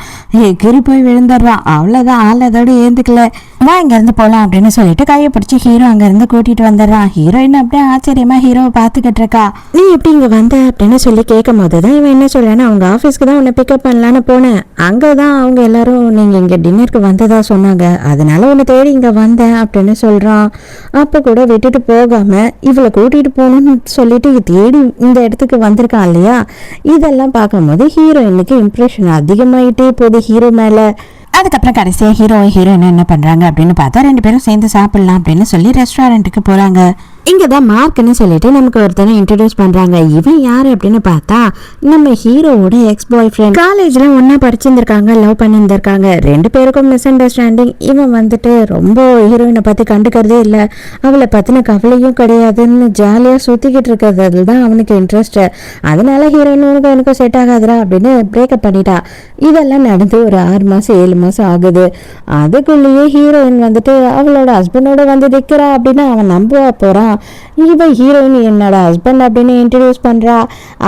கிரி போய் விழுந்துடுறான். அவ்வளோதான், ஆள் அதோட ஏந்துக்கல, வா இங்க இருந்து போலாம் அப்படின்னு சொல்லிட்டு கையை பிடிச்சி ஹீரோ அங்க இருந்து கூட்டிட்டு வந்துடுறான். ஹீரோயின் அப்படியே ஆச்சரியமா ஹீரோவை பார்த்துக்கிட்டு இருக்கா. நீ எப்படி இங்க வந்த அப்படின்னு சொல்லி கேட்கும் போதுதான் இவன் என்ன சொல்றான்னா, அவங்க ஆஃபீஸ்க்கு தான் உன்னை பிக்கப் பண்ணலான்னு போனேன், அங்கதான் அவங்க எல்லாரும் நீங்க இங்க டின்னருக்கு வந்ததா சொன்னாங்க, அதனால உன்னை தேடி இங்க வந்தேன் அப்படின்னு சொல்றான். அப்ப கூட விட்டுட்டு போகாம இவளை கூட்டிட்டு போகணும்னு சொல்லிட்டு தேடி இந்த இடத்துக்கு வந்திருக்கான் இல்லையா. இதெல்லாம் பார்க்கும்போது ஹீரோயினுக்கு இம்ப்ரெஷன் அதிகமாயிட்டே போகுது ஹீரோ மேல. அதுக்கப்புறம் கடைசியாக ஹீரோயின் என்ன பண்றாங்க அப்படின்னு பார்த்தா, ரெண்டு பேரும் சேர்ந்து சாப்பிடலாம் அப்படின்னு சொல்லி ரெஸ்டாரண்ட்டுக்கு போறாங்க. இங்கதான் மார்க்னு சொல்லிட்டு நமக்கு ஒருத்தனை இன்ட்ரடியூஸ் பண்றாங்க. இவன் யாரு அப்படின்னு பார்த்தா நம்ம ஹீரோவோட எக்ஸ் பாய் ஃப்ரெண்ட். காலேஜ்ல ஒன்னா படிச்சிருந்திருக்காங்க, லவ் பண்ணியிருந்திருக்காங்க, ரெண்டு பேருக்கும் மிஸ் அண்டர்ஸ்டாண்டிங். இவன் வந்துட்டு ரொம்ப ஹீரோயினை பத்தி கண்டுக்கிறதே இல்லை, அவளை பத்தின கவலையும் கிடையாதுன்னு ஜாலியா சுத்திக்கிட்டு இருக்கிறது தான் அவனுக்கு இன்ட்ரெஸ்ட். அதனால ஹீரோயின் எனக்கு செட் ஆகாதுரா அப்படின்னு பிரேக்கப் பண்ணிட்டா. இதெல்லாம் நடந்து ஒரு 6 மாசம் 7 மாசம் ஆகுது. அதுக்குள்ளேயே ஹீரோயின் வந்துட்டு அவளோட ஹஸ்பண்டோட வந்து நிற்கிறா அப்படின்னு அவன் நம்புவா போறான். இவ ஹீரோயின் என்னோட ஹஸ்பண்ட் அப்படின்னு இன்ட்ரடியூஸ் பண்றா.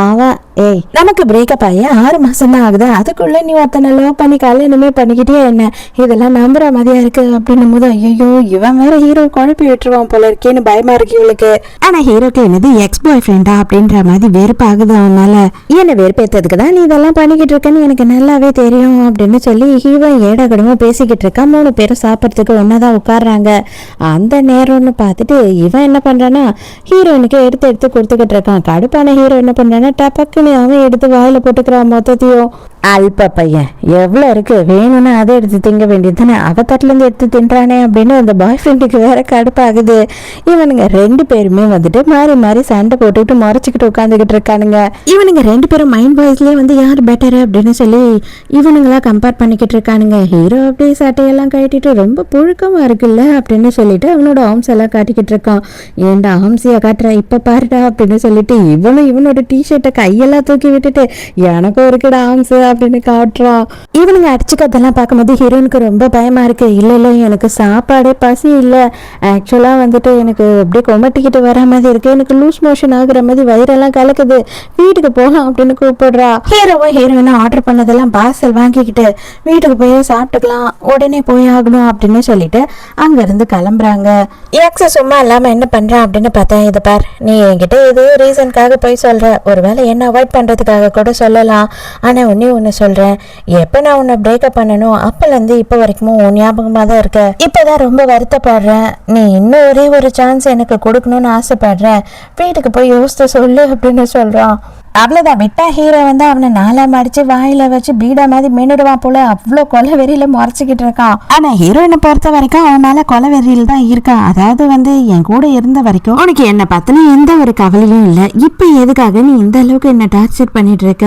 அவன் ஏய் நமக்கு பிரேக்கப் ஆகி 6 மாசம் தான் ஆகுது, அதுக்குள்ள நீ ஒருத்தனை லவ் பண்ணி கல்யாணமே பண்ணிக்கிட்டே என்ன, இதெல்லாம் நம்புற மாதிரியா இருக்கு அப்படின்னும் போது ஐயோ இவன் வேற ஹீரோ குழப்பி விட்டுருவான் போல இருக்கேன்னு பயமா இருக்கு இவளுக்கு. ஆனா ஹீரோக்கு என்னது எக்ஸ் பாய் ஃப்ரெண்டா அப்படின்ற மாதிரி வெறுப்பு ஆகுது அவனால. என்ன வெறுப்பேற்றதுக்கு தான் நீ இதெல்லாம் பண்ணிக்கிட்டு இருக்கன்னு எனக்கு நல்லாவே தெரியும் அப்படின்னு சொல்லி ஹீரோ ஏடாகடமா பேசிக்கிட்டு இருக்கா. 3 பேரும் சாப்பிட்றதுக்கு ஒன்னாதான் உட்காடுறாங்க. அந்த நேரம்னு பார்த்துட்டு இவன் என்ன பண்றான்னா ஹீரோயினுக்கு எடுத்து கொடுத்துக்கிட்டு இருக்கான். கடுப்பான ஹீரோ என்ன பண்றான்னா டப்பக்குன்னு அவன் எடுத்து வாயில போட்டுக்கிறான் மொத்தத்தையும். அல்ப பையன் எவ்வளவு இருக்கு, வேணும்னா அதை எடுத்து திங்க வேண்டியது தானே, அவ தட்டுல இருந்து எடுத்து தின்றானே அப்படின்னு அந்த பாய் ஃப்ரெண்டுக்கு வேற கடுப்பாகுது. இவனுங்க 2 பேருமே வந்துட்டு மாறி மாறி சண்டை போட்டுக்கிட்டு முறைச்சிக்கிட்டு உட்காந்துக்கிட்டு இருக்கானுங்க. இவனுங்க 2 பேரும் மைண்ட் வாய்ஸ்லயே வந்து யார் பெட்டர் அப்படின்னு சொல்லி இவனுங்களா கம்பேர் பண்ணிக்கிட்டு இருக்கானுங்க. ஹீரோ அப்படியே சட்டையெல்லாம் கட்டிட்டு ரொம்ப புழுக்கமா இருக்குல்ல அப்படின்னு சொல்லிட்டு அவனோட ஆர்ம்ஸ் எல்லாம் காட்டிக்கிட்டு இருக்கான். ஏண்டா ஆர்ம்ஸியா காட்டுறா இப்ப பாருடா அப்படின்னு சொல்லிட்டு இவனோட டிஷர்ட்டை கையெல்லாம் தூக்கி விட்டுட்டு எனக்கும் இருக்குடா ஆர்ம்ஸ் அப்படின்னு காட்டுறான். இவனுங்க அடிச்சுக்கிறதெல்லாம் பார்க்கும்போது ஹீரோனுக்கு ரொம்ப பயமா இருக்கு. இல்ல எனக்கு சாப்பாடே பசி இல்ல, ஆக்சுவலா வந்துட்டு எனக்கு அப்படியே கொமட்டிக்கிட்டு வர மாதிரி இருக்கு, எனக்கு லூஸ் மோஷன் ஆகுற மாதிரி வயிறெல்லாம் கலக்குது, வீட்டுக்கு போகலாம் அப்படின்னு கூப்பிடுறா. ஹீரோவும் ஹீரோயினும் ஆர்டர் பண்ணதெல்லாம் பார்சல் வாங்கிக்கிட்டு வீட்டுக்கு போய் சாப்பிட்டுக்கலாம், உடனே போய் ஆகணும் அப்படின்னு சொல்லிட்டு அங்க இருந்து கிளம்புறாங்க. எக்ஸ சும்மா இல்லாம என்ன பண்றான் அப்படின்னு பார்த்தேன். இதை பார், நீ என்கிட்ட ஏதோ ரீசனுக்காக போய் சொல்ற, ஒருவேளை என்ன அவாய்ட் பண்றதுக்காக கூட சொல்லலாம், ஆனா ஒன்னே ஒன்று சொல்கிறேன். எப்போ நான் உன்னை பிரேக்கப் பண்ணணும் அப்போலேருந்து இப்போ வரைக்கும் உன் ஞாபகமாக தான் இருக்க. இப்போதான் ரொம்ப வருத்தப்படுறேன். நீ இன்னும் ஒரே ஒரு சான்ஸ் எனக்கு கொடுக்கணும்னு ஆசைப்படுறேன். வீட்டுக்கு போய் யோசித்து சொல்லு அப்படின்னு சொல்கிறான். அவ்வளோதான், விட்டா ஹீரோ வந்து அவனை நாலா மடிச்சு வாயில வச்சு பீடா மாதிரி மென்னுடுவான் போல. அவ்வளோ கொலை வெறியில முறைச்சிக்கிட்டு இருக்கான். ஆனா ஹீரோயினை பொறுத்த வரைக்கும் அவன் மேல கொலை வெறியில தான் இருக்கான். அதாவது வந்து என் கூட இருந்த வரைக்கும் உனக்கு என்ன பத்தின எந்த ஒரு கவலையும் இல்லை. இப்ப எதுக்காக நீ இந்த அளவுக்கு என்ன டார்ச்சர் பண்ணிட்டு இருக்க?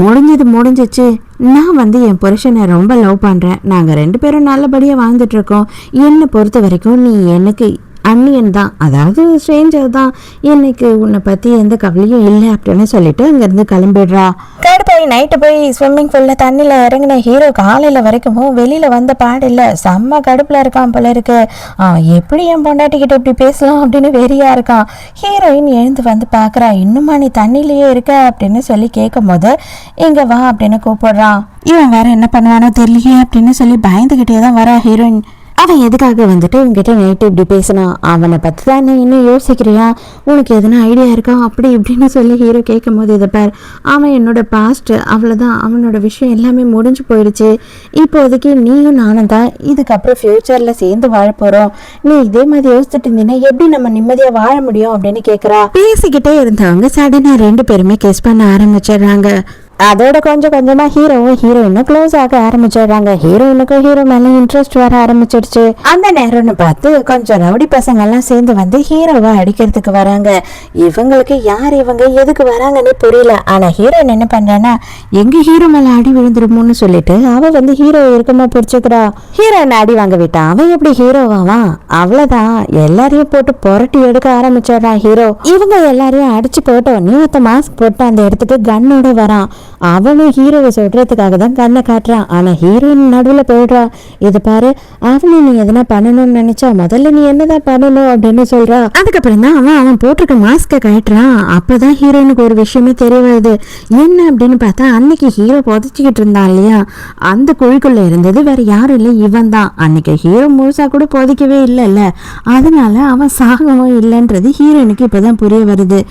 முடிஞ்சது முடிஞ்சிச்சு. நான் வந்து என் புருஷனை ரொம்ப லவ் பண்றேன். நாங்க 2 பேரும் நல்லபடியா வாழ்ந்துட்டு இருக்கோம். என்னை பொறுத்த வரைக்கும் நீ எனக்கு அன்னியன் தான், அதாவது ஸ்ட்ரேஞ்சர் தான். எனக்கு உன்னை பற்றி எந்த கவலையும் இல்லை அப்படின்னு சொல்லிட்டு அங்கேருந்து கிளம்பிடுறா. போய் நைட்டு போய் ஸ்விம்மிங் பூலில் தண்ணியில் இறங்கின ஹீரோ காலையில் வரைக்கும் வெளியில் வந்த பாடில்லை. செம்ம கடுப்பில் இருக்கான் போல இருக்கு. அவன் எப்படி என் பொண்டாட்டிக்கிட்ட இப்படி பேசலாம் அப்படின்னு வெறியா இருக்கான். ஹீரோயின் எழுந்து வந்து பார்க்குறா. இன்னுமா நீ தண்ணியிலேயே இருக்க அப்படின்னு சொல்லி கேட்கும் போது இங்கே வா அப்படின்னு கூப்பிடுறான். இவன் வேற என்ன பண்ணுவானோ தெரியலையே அப்படின்னு சொல்லி பயந்துக்கிட்டே தான் வரா ஹீரோயின். அவன் எதுக்காக வந்துட்டு உங்ககிட்ட நைட்டு இப்படி பேசினான்? அவனை பற்றி தான் நீ இன்னும் யோசிக்கிறியா? உனக்கு எதுனா ஐடியா இருக்கா அப்படி இப்படின்னு சொல்லி ஹீரோ கேட்கும் போது இதை பார், அவன் என்னோட பாஸ்ட், அவ்வளோதான். அவனோட விஷயம் எல்லாமே முடிஞ்சு போயிடுச்சு. இப்போதைக்கு நீயும் நானும் தான் இதுக்கப்புறம் ஃப்யூச்சரில் சேர்ந்து வாழ போகிறோம். நீ இதே மாதிரி யோசிச்சுட்டு இருந்தீங்கன்னா எப்படி நம்ம நிம்மதியாக வாழ முடியும் அப்படின்னு கேட்குறா. பேசிக்கிட்டே இருந்தவங்க சடனாக 2 பேருமே கிஸ் பண்ண ஆரம்பிச்சிடுறாங்க. அதோட கொஞ்சம் கொஞ்சமா ஹீரோவும் ஹீரோயினும் க்ளோஸ் ஆக ஆரம்பிச்சிடுறாங்க. ஹீரோயினுக்கும் ஹீரோ மேல இன்ட்ரெஸ்ட் வர ஆரம்பிச்சிடுச்சு. அந்த நேரம்னு பார்த்து கொஞ்சம் ரவுடி பசங்க எல்லாம் சேர்ந்து வந்து ஹீரோவை அடிக்கிறதுக்கு வராங்க. இவங்களுக்கு யார் இவங்க எதுக்கு வராங்கன்னு புரியல. ஆனா ஹீரோயின் என்ன பண்றான்னா, எங்க ஹீரோ மேல அடி விழுந்துருமோன்னு சொல்லிட்டு அவ வந்து ஹீரோ இருக்கமா பிடிச்சுக்கிறா. ஹீரோயின் அடி வாங்க விட்டா அவன் எப்படி ஹீரோவாவான்? அவ்வளவுதான், எல்லாரையும் போட்டு புரட்டி எடுக்க ஆரம்பிச்சிடுறான் ஹீரோ. இவங்க எல்லாரையும் அடிச்சு போட்டோன்னே ஒருத்த மாஸ்க் போட்டு அந்த இடத்துக்கு கன்னோட வரான். அவனும் ஹீரோவை சொல்றதுக்காக தான் கண்ணை காட்டுறான். ஆனா ஹீரோயின் நடுவில் போயிடுறா. இது பாரு, அவனை நீ எதனா பண்ணணும்னு நினைச்சா முதல்ல நீ என்னதான் பண்ணணும் அப்படின்னு சொல்றா. அதுக்கப்புறம் தான் அவன் போட்டிருக்க மாஸ்கை கட்டுறான். அப்பதான் ஹீரோயினுக்கு ஒரு விஷயமே தெரிய வருது. என்ன அப்படின்னு பார்த்தா, அன்னைக்கு ஹீரோ புதைச்சிக்கிட்டு இருந்தான் இல்லையா, அந்த குழிக்குள்ள இருந்தது வேற யாரும் இல்லை, இவன் தான். அன்னைக்கு ஹீரோ முழுசா கூட புதைக்கவே இல்லைல்ல, அதனால அவன் சாகவும் இல்லைன்றது ஹீரோயினுக்கு இப்பதான் புரிய வருது.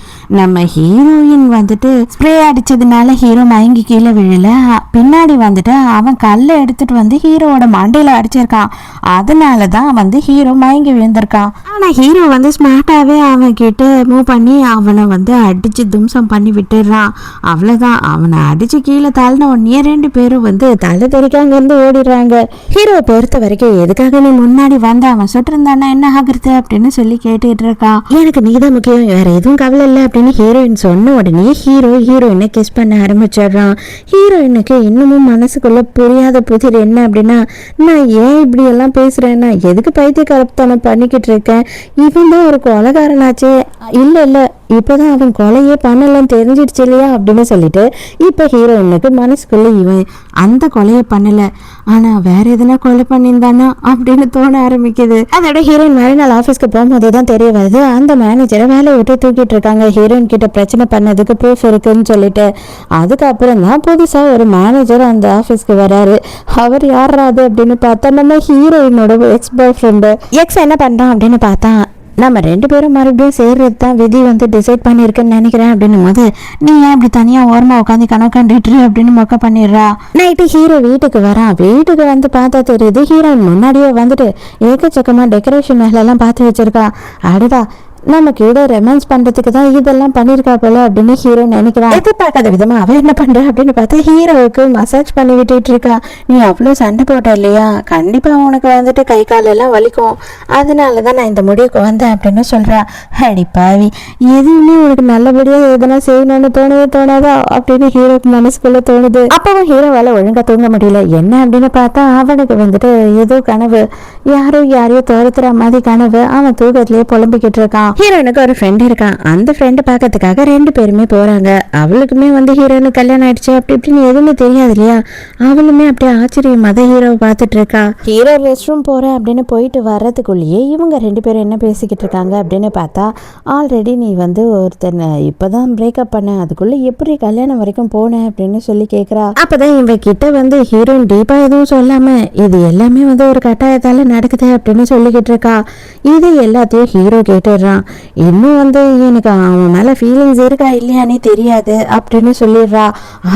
நம்ம ஹீரோயின் வந்துட்டு ஸ்ப்ரே அடிச்சதுனால ஹீரோ மயங்கி கீழே விழல, பின்னாடி வந்துட்டு அவன் கல்லை எடுத்துட்டு வந்து ஹீரோவோட மண்டையில அடிச்சிருக்கான். அதனாலதான் வந்து ஹீரோ மயங்கி விழுந்திருக்கான். ஆனா ஹீரோ வந்து ஸ்மார்ட்டாவே அவன் கிட்ட மூவ் பண்ணி அவனை வந்து அடிச்சு தும்சம் பண்ணி விட்டுடுறான். அவ்வளவுதான், அவனை அடிச்சு கீழே தள்ளின உடனே 2 பேரும் வந்து தலை தெறிக்க அங்க இருந்து ஓடிடுறாங்க. ஹீரோவை பொறுத்த வரைக்கும் எதுக்காக நீ முன்னாடி வந்து அவன் சுட்டு இருந்தானா என்ன ஆகுறது அப்படின்னு சொல்லி கேட்டுட்டு இருக்கான். எனக்கு நீதான் முக்கியம், வேற எதுவும் கவலை இல்லை அப்படின்னு ஹீரோயின் சொன்ன உடனே ஹீரோயினை கிஸ் பண்ண ஆரம்பிச்சிடுறான். ஹீரோயினுக்கு இன்னமும் மனசுக்குள்ள புரியாத புதிர் என்ன அப்படின்னா, நான் ஏன் இப்படி எல்லாம் பேசுறேன்னா, எதுக்கு பைத்தியக்காரத்தனம் பண்ணிக்கிட்டு இருக்கேன்? இவன் தான் ஒரு கொலைகாரனாச்சே. இல்ல இப்போதான் அவன் கொலையே பண்ணலன்னு தெரிஞ்சிடுச்சு இல்லையா அப்படின்னு சொல்லிட்டு இப்போ ஹீரோயினுக்கு மனசுக்குள்ள இவன் அந்த கொலையை பண்ணல, ஆனா வேற எதுனா கொலை பண்ணியிருந்தானா அப்படின்னு தோண ஆரம்பிக்குது. அதோட ஹீரோயின் மறுநாள் ஆஃபீஸ்க்கு போகும்போது தான் தெரிய வருது, அந்த மேனேஜரை வேலையை விட்டு தூக்கிட்டு இருக்காங்க. ஹீரோயின் கிட்ட பிரச்சனை பண்ணதுக்கு ப்ரூஃப் இருக்குன்னு சொல்லிட்டு. அதுக்கப்புறம் தான் புதுசா ஒரு மேனேஜர் அந்த ஆஃபீஸ்க்கு வராரு. அவர் யாராது அப்படின்னு பார்த்தா நம்ம ஹீரோயினோட எக்ஸ் பாய் ஃப்ரெண்டு. எக்ஸ் என்ன பண்றான் அப்படின்னு பார்த்தா, நம்ம 2 பேரும் மறுபடியும் சேர்றது தான் விதி வந்து டிசைட் பண்ணியிருக்குன்னு நினைக்கிறேன் அப்படின்னும் போது, நீ ஏன் இப்படி தனியாக ஓரமாக உட்காந்து கணக்காண்டிட்டு அப்படின்னு மொக்க பண்ணிடுறா. நைட்டு ஹீரோ வீட்டுக்கு வரான். வீட்டுக்கு வந்து பார்த்தா தெரியுது ஹீரோயின் முன்னாடியே வந்துட்டு ஏக்கச்சக்கமாக டெக்கரேஷன் வேலையெல்லாம் பார்த்து வச்சிருக்கா. அடுதா நம்ம கூட ரெமன்ஸ் பண்றதுக்கு தான் இதெல்லாம் பண்ணிருக்கா போல அப்படின்னு ஹீரோ நினைக்கிறான். எதிர்பார்க்காத விதமா அவ என்ன பண்ற அப்படின்னு பார்த்தா ஹீரோவுக்கு மசாஜ் பண்ணி விட்டுட்டு இருக்கா. நீ அவ்வளோ சண்டை போட்ட இல்லையா, கண்டிப்பா உனக்கு வந்துட்டு கை காலெல்லாம் வலிக்கும், அதனாலதான் நான் இந்த முடிவுக்கு வந்தேன் அப்படின்னு சொல்றா. அடி பாவி, எதுவுமே உனக்கு நல்லபடியா எதனா செய்யணும்னு தோணவே தோணாதா அப்படின்னு ஹீரோக்கு மனசுக்குள்ள தோணுது. அப்பவும் ஹீரோவால ஒழுங்கா தூங்க முடியல. என்ன அப்படின்னு பார்த்தா அவனுக்கு வந்துட்டு ஏதோ கனவு, யாரையோ துரத்துற மாதிரி கனவு. அவன் தூக்கத்திலேயே புலம்பிக்கிட்டு இருக்கான். ஹீரோனுக்கு ஒரு ஃப்ரெண்ட் இருக்கான். அந்த ஃப்ரெண்ட் பார்க்கறதுக்காக 2 பேருமே போறாங்க. அவளுக்குமே வந்து ஹீரோனுக்கு கல்யாணம் ஆயிடுச்சு அப்படி இப்படின்னு எதுவுமே தெரியாது இல்லையா. அவளுமே அப்படியே ஆச்சரியமா தான் ஹீரோவை பார்த்துட்டு இருக்கா. ஹீரோ ரெஸ்ட் ரூம் போறேன் அப்படின்னு போயிட்டு வர்றதுக்குள்ளேயே இவங்க 2 பேரும் என்ன பேசிக்கிட்டு இருக்காங்க அப்படின்னு பார்த்தா, ஆல்ரெடி நீ வந்து ஒருத்தனை இப்பதான் பிரேக்கப் பண்ண, அதுக்குள்ள எப்படி கல்யாணம் வரைக்கும் போனேன் அப்படின்னு சொல்லி கேட்கறா. அப்பதான் இவ கிட்ட வந்து ஹீரோயின் டீப்பா எதுவும் சொல்லாம இது எல்லாமே வந்து ஒரு கட்டாயத்தால நடக்குது அப்படின்னு சொல்லிக்கிட்டு இருக்கா. இது எல்லாத்தையும் ஹீரோ கேட்டுடுறான். சொல்லிடுறான். இன்னும் வந்து எனக்கு அவன் மேலே ஃபீலிங்ஸ் இருக்கா இல்லையானே தெரியாது அப்படின்னு சொல்லிடுறா.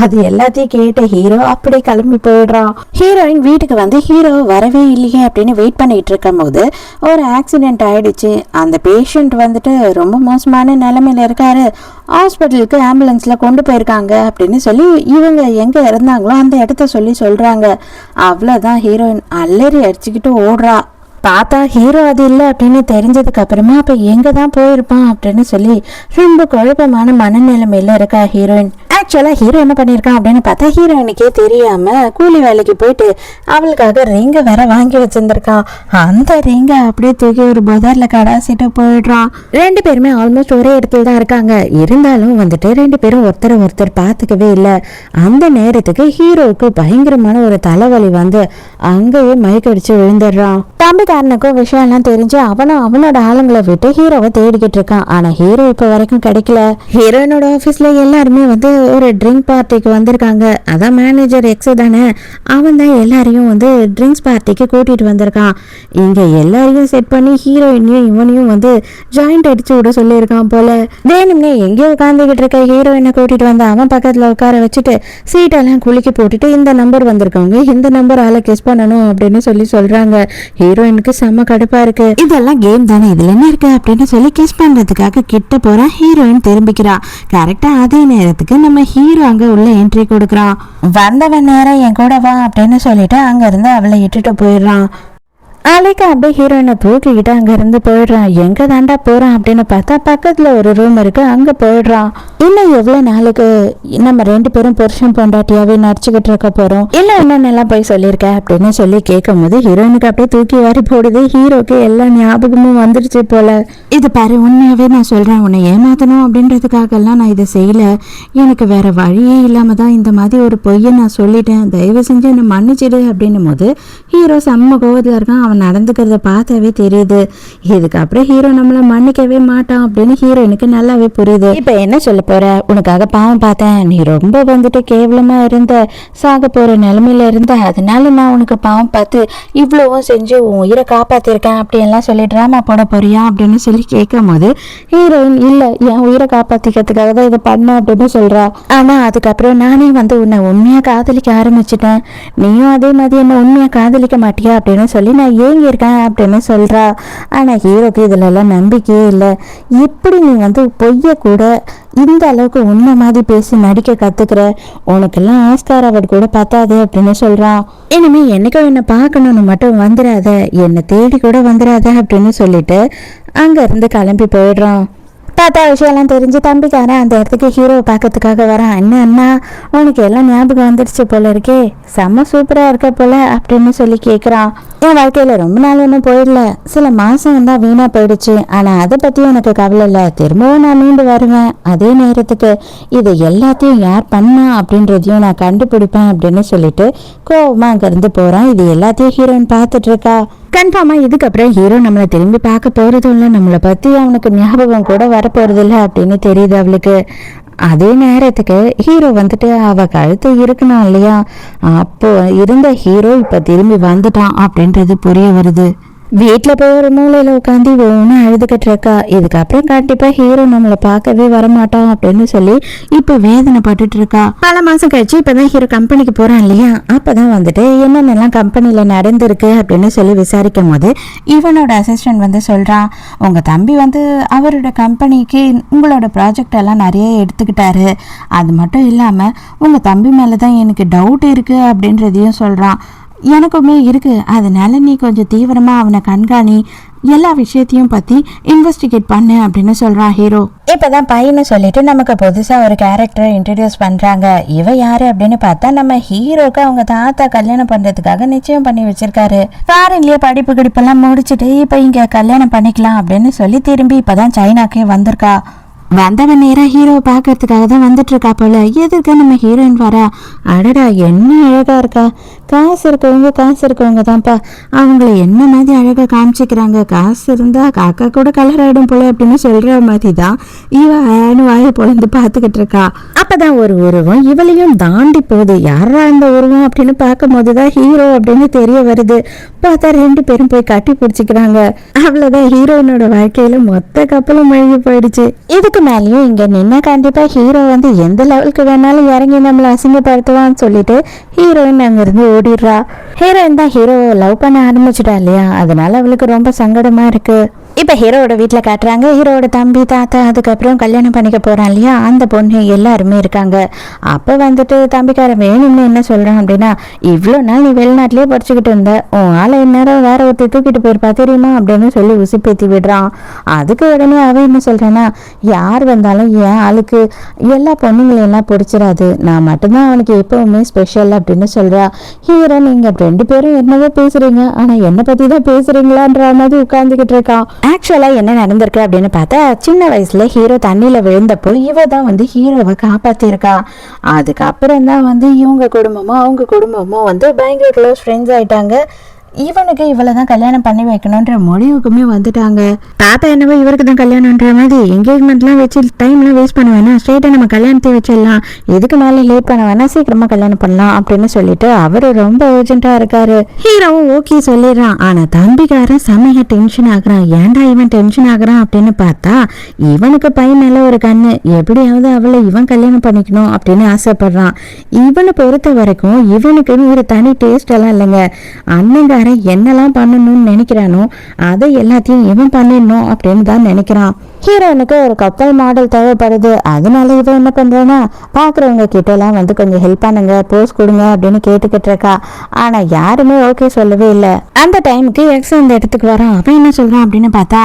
அது எல்லாத்தையும் கேட்ட ஹீரோ அப்படி கிளம்பி போயிடுறான். ஹீரோயின் வீட்டுக்கு வந்து ஹீரோ வரவே இல்லையே அப்படின்னு வெயிட் பண்ணிட்டு இருக்கும் போது ஒரு ஆக்சிடென்ட் ஆயிடுச்சு. அந்த பேஷண்ட் வந்துட்டு ரொம்ப மோசமான நிலைமையில இருக்காரு, ஹாஸ்பிட்டலுக்கு ஆம்புலன்ஸ்ல கொண்டு போயிருக்காங்க அப்படின்னு சொல்லி இவங்க எங்க இருந்தாங்களோ அந்த இடத்த சொல்றாங்க. அவ்வளவுதான் ஹீரோயின் அல்லறி அடிச்சுக்கிட்டு ஓடுறா. பார்த்தா ஹீரோ அது இல்லை அப்படின்னு தெரிஞ்சதுக்கு அப்புறமா அப்ப எங்க தான் போயிருப்பான் அப்படின்னு சொல்லி ரொம்ப குழப்பமான மனநிலைமையில இருக்கா ஹீரோயின். ஆக்சுவலா ஹீரோ என்ன பண்ணியிருக்கான் அப்படின்னு பார்த்தா ஹீரோயினுக்கே தெரியாம கூலி வேலைக்கு போயிட்டு அவளுக்காக ரிங்க வேற வாங்கி வச்சிருந்திருக்கான். அந்த ரிங்க அப்படியே தூக்கி ஒரு பஜார்ல கடாசிட்டு போயிடுறான். ரெண்டு பேருமே ஆல்மோஸ்ட் ஒரே இடத்துல தான் இருக்காங்க. இருந்தாலும் வந்துட்டு ரெண்டு பேரும் ஒருத்தர் பார்த்துக்கவே இல்லை. அந்த நேரத்துக்கு ஹீரோவுக்கு பயங்கரமான ஒரு தலைவலி வந்து அங்கேயே மயக்கடிச்சு விழுந்துடுறான். தம்பிக்காரனுக்கும் விஷயம் எல்லாம் தெரிஞ்சு அவனோட ஆளுங்களை விட்டு ஹீரோவை தேடிக்கிட்டு இருக்கான். ஆனா ஹீரோ இப்ப வரைக்கும் கிடைக்கல. ஹீரோயினோட ஆபீஸ்ல எல்லாருமே வந்து ஒரு ட்ரிங்க் பார்ட்டிக்கு வந்திருக்காங்க. அதான் மேனேஜர் எக்ஸ் தானே, அவன் தான் எல்லாரையும் வந்து ட்ரிங்க்ஸ் பார்ட்டிக்கு கூட்டிட்டு வந்திருக்கான். இங்க எல்லாரையும் செட் பண்ணி ஹீரோயினையும் இவனையும் வந்து ஜாயிண்ட் அடிச்சு விட சொல்லியிருக்கான் போல. வேணும்னே எங்கேயோ உட்காந்துக்கிட்டு இருக்க ஹீரோயினை கூட்டிட்டு வந்து அவன் பக்கத்துல உட்கார வச்சுட்டு சீட்டெல்லாம் குலுக்கி போட்டுட்டு இந்த நம்பர் வந்திருக்கவங்க இந்த நம்பரால கெஸ் பண்ணணும் அப்படின்னு சொல்றாங்க. ஹீரோயினுக்கு செம்ம கடுப்பா இருக்கு. இதெல்லாம் கேம் தானே, இதுல என்ன இருக்கு அப்படின்னு சொல்லி கிஸ் பண்றதுக்காக கிட்ட போறா. ஹீரோயின் திரும்பிக்கிறா. கரெக்டா அதே நேரத்துக்கு நம்ம ஹீரோ அங்க உள்ள என்ட்ரி கொடுக்குறான். வந்தவன் நேரம் என் கூட வா அப்படின்னு சொல்லிட்டு அங்க இருந்து அவளை இட்டுட்டு போயிடுறான். அலைக்கு அப்படியே ஹீரோயினை தூக்கிக்கிட்டு அங்க இருந்து போயிடுறான். எங்க தாண்டா போறான் அப்படின்னு பார்த்தா பக்கத்துல ஒரு ரூம் இருக்கு, அங்க போயிடுறான். இன்னும் எவ்வளவு நாளுக்கு நம்ம ரெண்டு பேரும் புருஷன் பொண்டாட்டியாவே நடிச்சுக்கிட்டு இருக்க போறோம், இல்ல என்னென்னலாம் போய் சொல்லியிருக்க அப்படின்னு சொல்லி கேட்கும் போது ஹீரோயினுக்கு அப்படியே தூக்கி வாரி போடுது. ஹீரோக்கு எல்லா ஞாபகமும் வந்துருச்சு போல. இது பாரு, உண்மையாவே நான் சொல்றேன், உன்னை ஏமாத்தணும் அப்படின்றதுக்காக எல்லாம் நான் இதை செய்யல. எனக்கு வேற வழியே இல்லாம தான் இந்த மாதிரி ஒரு பொய்யை நான் சொல்லிட்டேன், தயவு செஞ்சு என்னை மன்னிச்சிடு அப்படின்னும் போது ஹீரோ செம்ம கோவத்துல இருக்கான். அவன் நடந்துக்கிறத பார்த்தாவே தெரியுது. இதுக்கப்புறம் ஹீரோ நம்மள மன்னிக்கவே மாட்டான் அப்படின்னு ஹீரோயினுக்கு நல்லாவே புரியுது. இப்ப என்ன சொல்ல போற, உனக்காக பாவம் பார்த்தேன், நீ ரொம்ப வந்துட்டு கேவலமா இருந்த, சாக போற நிலைமையில இருந்த, அதனால நான் உனக்கு பாவம் பார்த்து இவ்வளவும் செஞ்சு உன் உயிரை காப்பாத்திருக்கேன் அப்படியெல்லாம் சொல்லி டிராமா போட போறியா அப்படின்னு சொல்லி கேட்கும் போது ஹீரோயின் இல்ல, என் உயிரை காப்பாத்திக்கிறதுக்காக தான் இதை பண்ண அப்படின்னு சொல்றா. ஆனா அதுக்கப்புறம் நானே வந்து உன்னை உண்மையா காதலிக்க ஆரம்பிச்சிட்டேன், நீயும் அதே மாதிரி என்ன உண்மையா காதலிக்க மாட்டியா அப்படின்னு சொல்லி நான் ஏங்கி இருக்கேன் அப்படின்னு சொல்றா. ஆனா ஹீரோக்கு இதுல எல்லாம் நம்பிக்கையே இல்லை. எப்படி நீ வந்து பொய்ய கூட இந்த அளவுக்கு உண்மை மாதிரி பேசி நடிக்க கத்துக்கிற, உனக்கெல்லாம் ஆஸ்கார் அவார்டு கூட பத்தாது அப்படின்னு சொல்றான். இனிமே என்னைக்கும் என்னை பார்க்கணும்னு மட்டும் வந்துடாத, என்னை தேடி கூட வந்துடாத அப்படின்னு சொல்லிட்டு அங்க இருந்து கிளம்பி போயிடுறான். பார்த்தா விஷயம்லாம் தெரிஞ்சு தம்பிக்காரன் அந்த இடத்துக்கு ஹீரோவை பார்க்கறதுக்காக வரான். என்ன அண்ணா, உனக்கு எல்லாம் ஞாபகம் வந்துடுச்சு போல இருக்கே, செம்ம சூப்பராக இருக்க போல அப்படின்னு சொல்லி கேட்குறான். என் வாழ்க்கையில் ரொம்ப நாள் ஒன்றும் போயிடல, சில மாதம் தான் வீணாக போயிடுச்சு, ஆனால் அதை பற்றி எனக்கு கவலை இல்லை, திரும்பவும் நான் மீண்டு வருவேன். அதே நேரத்துக்கு இதை எல்லாத்தையும் யார் பண்ணா அப்படின்றதையும் நான் கண்டுபிடிப்பேன் அப்படின்னு சொல்லிட்டு கோவமாக அங்கேருந்து போகிறான். இது எல்லாத்தையும் ஹீரோயின் பார்த்துட்டு இருக்கா. கன்ஃபார்மா இதுக்கப்புறம் ஹீரோ நம்மளை திரும்பி பார்க்க போறதும் இல்லை, நம்மளை பத்தி அவனுக்கு ஞாபகம் கூட வரப்போறது இல்லை அப்படின்னு தெரியுது அவளுக்கு. அதே நேரத்துக்கு ஹீரோ வந்துட்டு அவ கழுத்து இருக்கணும் இல்லையா, அப்போ இருந்த ஹீரோ இப்ப திரும்பி வந்துட்டான் அப்படின்றது புரிய வருது. வீட்டில் போய் ஒரு மூலையில் உட்காந்து ஒன்று அழுதுகிட்டு இருக்கா. இதுக்கப்புறம் கண்டிப்பாக ஹீரோ நம்மளை பார்க்கவே வரமாட்டான் அப்படின்னு சொல்லி இப்போ வேதனைப்பட்டுட்டு இருக்கா. பல மாதம் கழிச்சு இப்போ தான் ஹீரோ கம்பெனிக்கு போகிறான் இல்லையா, அப்போ தான் வந்துட்டு என்னென்னலாம் கம்பெனியில் நடந்திருக்கு அப்படின்னு சொல்லி விசாரிக்கும் போது இவனோட அசிஸ்டன்ட் வந்து சொல்கிறான், உங்கள் தம்பி வந்து அவரோட கம்பெனிக்கு உங்களோட ப்ராஜெக்ட் எல்லாம் நிறைய எடுத்துக்கிட்டாரு, அது மட்டும் இல்லாமல் உங்கள் தம்பி மேலே தான் எனக்கு டவுட் இருக்குது அப்படின்றதையும் சொல்கிறான். எனக்குமே இருக்கு, அதனால நீ கொஞ்சம் தீவிரமா அவனை கண்காணி, எல்லா விஷயத்தையும் பத்தி இன்வெஸ்டிகேட் பண்ணு அப்படின்னு சொல்றான் ஹீரோ. இப்பதான் பையனை சொல்லிட்டு நமக்கு புதுசா ஒரு கேரக்டரை இன்ட்ரடியூஸ் பண்றாங்க. இவ யாரு அப்படின்னு பார்த்தா நம்ம ஹீரோக்கு அவங்க தாத்தா கல்யாணம் பண்றதுக்காக நிச்சயம் பண்ணி வச்சிருக்காரு. ஃபாரின்லயே படிப்பு கிடிப்பெல்லாம் முடிச்சுட்டு இப்ப இங்க கல்யாணம் பண்ணிக்கலாம் அப்படின்னு சொல்லி திரும்பி இப்பதான் சைனாக்கே வந்திருக்கா. வந்தவன் நேரா ஹீரோவை பார்க்கறதுக்காக தான் வந்துட்டு இருக்கா போல. எதுக்கு நம்ம ஹீரோயின் வரா? அடடா என்ன அழகா இருக்கா. காசு இருக்கவங்க தான்ப்பா அவங்கள என்ன மாதிரி அழகா காமிச்சிக்கிறாங்க. காசு இருந்தா காக்கா கூட கலர் ஆயிடும் போல அப்படின்னு சொல்ற மாதிரி தான் இவ வாயை பொழந்து பார்த்துக்கிட்டு இருக்கா. அப்பதான் ஒரு உருவம் இவளையும் தாண்டி போகுது. யாரா இந்த உருவம் அப்படின்னு பார்க்கும் போதுதான் ஹீரோ அப்படின்னு தெரிய வருது. பார்த்தா 2 பேரும் போய் கட்டி பிடிச்சிக்கிறாங்க. அவ்வளவுதான், ஹீரோயினோட வாழ்க்கையில மொத்த கப்பலும் முழுகி போயிடுச்சு. இதுக்கு மேலேயும் இங்க நின்னா கண்டிப்பா ஹீரோ வந்து எந்த லெவலுக்கு வேணாலும் இறங்கி நம்மள அசிங்கப்படுத்துவான்னு சொல்லிட்டு ஹீரோயின் அங்கிருந்து ஓடிடுறா. ஹீரோயின் தான் ஹீரோவை லவ் பண்ண ஆரம்பிச்சுட்டா இல்லையா, அதனால அவளுக்கு ரொம்ப சங்கடமா இருக்கு. இப்ப ஹீரோவோட வீட்டுல காட்டுறாங்க. ஹீரோவோட தம்பி, தாத்தா, அதுக்கப்புறம் கல்யாணம் பண்ணிக்க போறான் இல்லையா அந்த பொண்ணு, எல்லாருமே இருக்காங்க. அப்ப வந்துட்டு தம்பிக்காரன் வேணும்னு என்ன சொல்றான் அப்படின்னா, இவ்வளோ நாள் நீ வெளிநாட்டிலேயே படிச்சுக்கிட்டு இருந்த, உன் ஆளை இந்நேரம் வேற ஒருத்தர் தூக்கிட்டு போயிருப்பா தெரியுமா அப்படின்னு சொல்லி உசுப்பேத்தி விடுறான். அதுக்கு உடனே அவன் என்ன சொல்றான்னா, யார் வந்தாலும் என் ஆளுக்கு எல்லா பொண்ணுங்களையும் எல்லாம் பிடிச்சிடாது, நான் மட்டும்தான் அவனுக்கு எப்பவுமே ஸ்பெஷல் அப்படின்னு சொல்றா. ஹீரோ, நீங்க 2 பேரும் என்னவோ பேசுறீங்க, ஆனா என்னை பத்தி தான் பேசுறீங்களான்ற மாதிரி உட்கார்ந்துகிட்டு இருக்கான். ஆக்சுவலா என்ன நடந்திருக்கு அப்படின்னு பார்த்தா, சின்ன வயசுல ஹீரோ தண்ணியில விழுந்தப்போ இவ தான் வந்து ஹீரோவை காப்பாத்திருக்கா. அதுக்கப்புறம் தான் வந்து இவங்க குடும்பமும் அவங்க குடும்பமும் வந்து பயங்கர க்ளோஸ் ஃப்ரெண்ட்ஸ் ஆயிட்டாங்க. இவனுக்கு இவளை தான் கல்யாணம் பண்ணி வைக்கணுன்ற முடிவுக்குமே வந்துட்டாங்க. தாத்தா என்னவோ இவருக்கு தான் கல்யாணம்ன்ற மாதிரி என்கேஜ்மெண்ட்லாம் வச்சு டைம்லாம் வேஸ்ட் பண்ண வேணாம், ஸ்ட்ரெயிட்டாக நம்ம கல்யாணத்தை வச்சிடலாம், எதுக்கு மேலே லேட் பண்ண வேணாம், சீக்கிரமா கல்யாணம் பண்ணலாம் அப்படின்னு சொல்லிட்டு அவரு ரொம்ப அர்ஜென்ட்டாக இருக்காரு. ஹீரோவும் ஓகே சொல்லிடுறான். ஆனால் தம்பிக்காரன் செம்மையா டென்ஷன் ஆகுறான். ஏன்டா இவன் டென்ஷன் ஆகுறான் அப்படின்னு பார்த்தா, இவனுக்கு பையன் மேலே ஒரு கண்ணு, எப்படியாவது அவளை இவன் கல்யாணம் பண்ணிக்கணும் அப்படின்னு ஆசைப்படுறான். இவனை பொறுத்த வரைக்கும் இவனுக்குன்னு ஒரு தனி டேஸ்ட் எல்லாம் இல்லைங்க. அண்ணங்க என்னெல்லாம் பண்ணணும்னு நினைக்கிறானோ அதை எல்லாத்தையும் இவன் பண்ணிடணும் அப்படின்னு தான் நினைக்கிறான். ஹீரோனுக்கு ஒரு கப்பல் மாடல் தேவைப்படுது. அதனால இவன் என்ன பண்றானா, பாக்குறவங்க கிட்ட எல்லாம் வந்து கொஞ்சம் ஹெல்ப் பண்ணுங்க, போஸ் கொடுங்க அப்படின்னு கேட்டுக்கிட்டு இருக்கா. ஆனா யாருமே ஓகே சொல்லவே இல்லை. அந்த டைமுக்கு எக்ஸ் அந்த இடத்துக்கு வரான். அவன் என்ன சொல்றான் அப்படின்னு பார்த்தா,